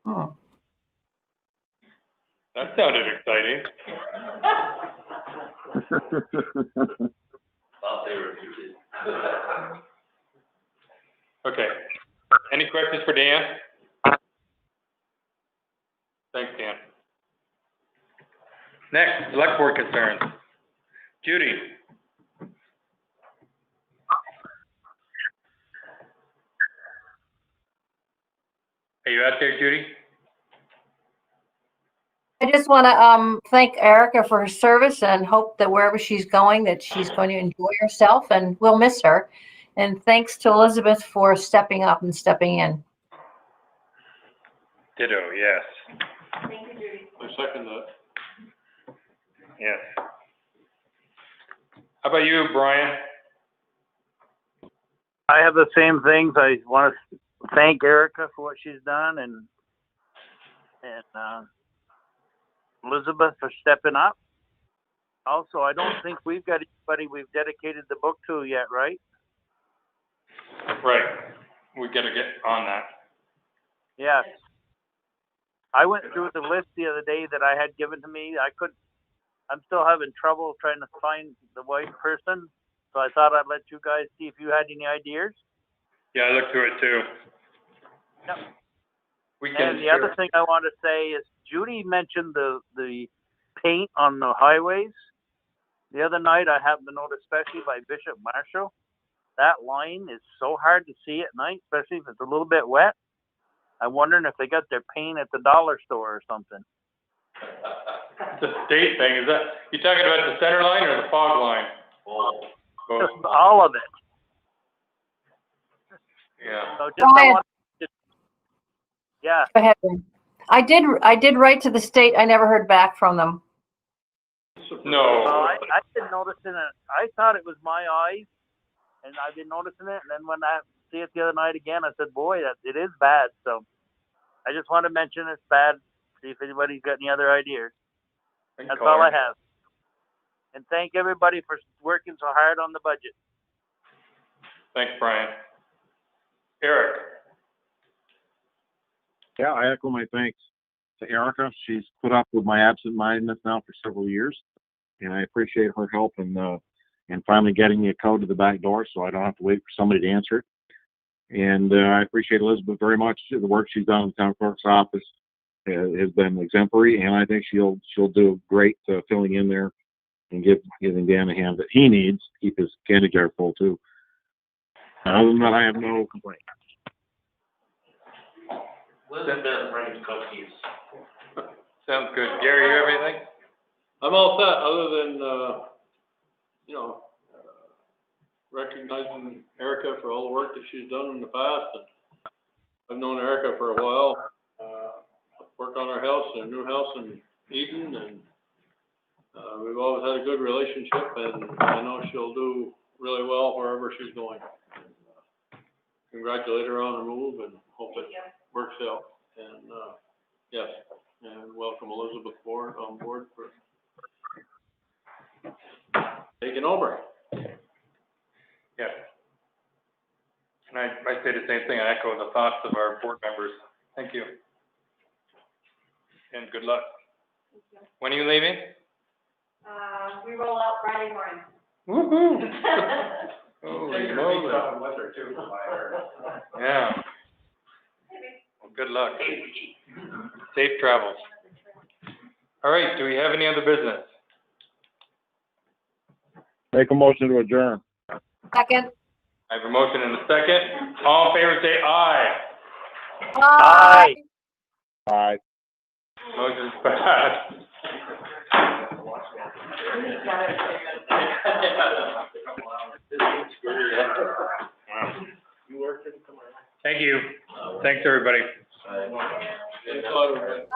[SPEAKER 2] Oh.
[SPEAKER 6] That sounded exciting.
[SPEAKER 12] Thought they were muted.
[SPEAKER 6] Okay. Any questions for Dan? Thanks, Dan. Next, select board concerns. Judy? Are you out there, Judy?
[SPEAKER 2] I just want to thank Erica for her service and hope that wherever she's going, that she's going to enjoy herself, and we'll miss her. And thanks to Elizabeth for stepping up and stepping in.
[SPEAKER 6] Ditto, yes.
[SPEAKER 4] Thank you, Judy.
[SPEAKER 11] I second that.
[SPEAKER 6] Yes. How about you, Brian?
[SPEAKER 7] I have the same things. I want to thank Erica for what she's done and Elizabeth for stepping up. Also, I don't think we've got anybody we've dedicated the book to yet, right?
[SPEAKER 6] Right. We gotta get on that.
[SPEAKER 7] Yes. I went through the list the other day that I had given to me. I'm still having trouble trying to find the right person. So I thought I'd let you guys see if you had any ideas.
[SPEAKER 6] Yeah, I looked through it too.
[SPEAKER 7] Yep.
[SPEAKER 6] And
[SPEAKER 7] the other thing I want to say is Judy mentioned the paint on the highways. The other night I happened to notice, especially by Bishop Marshall, that line is so hard to see at night, especially if it's a little bit wet. I'm wondering if they got their paint at the dollar store or something.
[SPEAKER 6] The state thing, is that, you talking about the center line or the fog line? Both.
[SPEAKER 7] Just all of it.
[SPEAKER 6] Yeah.
[SPEAKER 7] So just yeah.
[SPEAKER 2] Go ahead. I did write to the state. I never heard back from them.
[SPEAKER 6] No.
[SPEAKER 7] Well, I've been noticing it. I thought it was my eyes, and I've been noticing it. And then when I see it the other night again, I said, boy, it is bad. So I just want to mention it's bad. See if anybody's got any other ideas. That's all I have. And thank everybody for working so hard on the budget.
[SPEAKER 6] Thanks, Brian. Eric?
[SPEAKER 10] Yeah, I echo my thanks to Erica. She's put up with my absent-mindedness now for several years, and I appreciate her help in finally getting me a code to the back door so I don't have to wait for somebody to answer it. And I appreciate Elizabeth very much. The work she's done in the town clerk's office has been exemplary, and I think she'll do great filling in there and giving Dan a hand that he needs to keep his candy jar full too. Other than that, I have no complaint.
[SPEAKER 12] Elizabeth brings cookies.
[SPEAKER 6] Sounds good. Gary, you have anything?
[SPEAKER 11] I'm all set, other than, recognizing Erica for all the work that she's done in the past. And I've known Erica for a while, worked on our house, our new house in Eden, and we've always had a good relationship, and I know she'll do really well wherever she's going. Congratulate her on her move and hope it works out. And, yes, and welcome Elizabeth on board for taking over.
[SPEAKER 6] Yeah. And I say the same thing. I echo the thoughts of our board members. Thank you. And good luck. When are you leaving?
[SPEAKER 4] We roll out Friday morning.
[SPEAKER 6] Woohoo! Holy moly.
[SPEAKER 3] with her too, from what I heard.
[SPEAKER 6] Yeah. Well, good luck. Safe travels. All right, do we have any other business?
[SPEAKER 10] Make a motion to adjourn.
[SPEAKER 2] Second.
[SPEAKER 6] I have a motion and a second. All in favor, say aye.
[SPEAKER 2] Aye.
[SPEAKER 10] Aye.
[SPEAKER 6] Motion's passed. Thank you. Thanks, everybody.
[SPEAKER 11] Thanks a lot.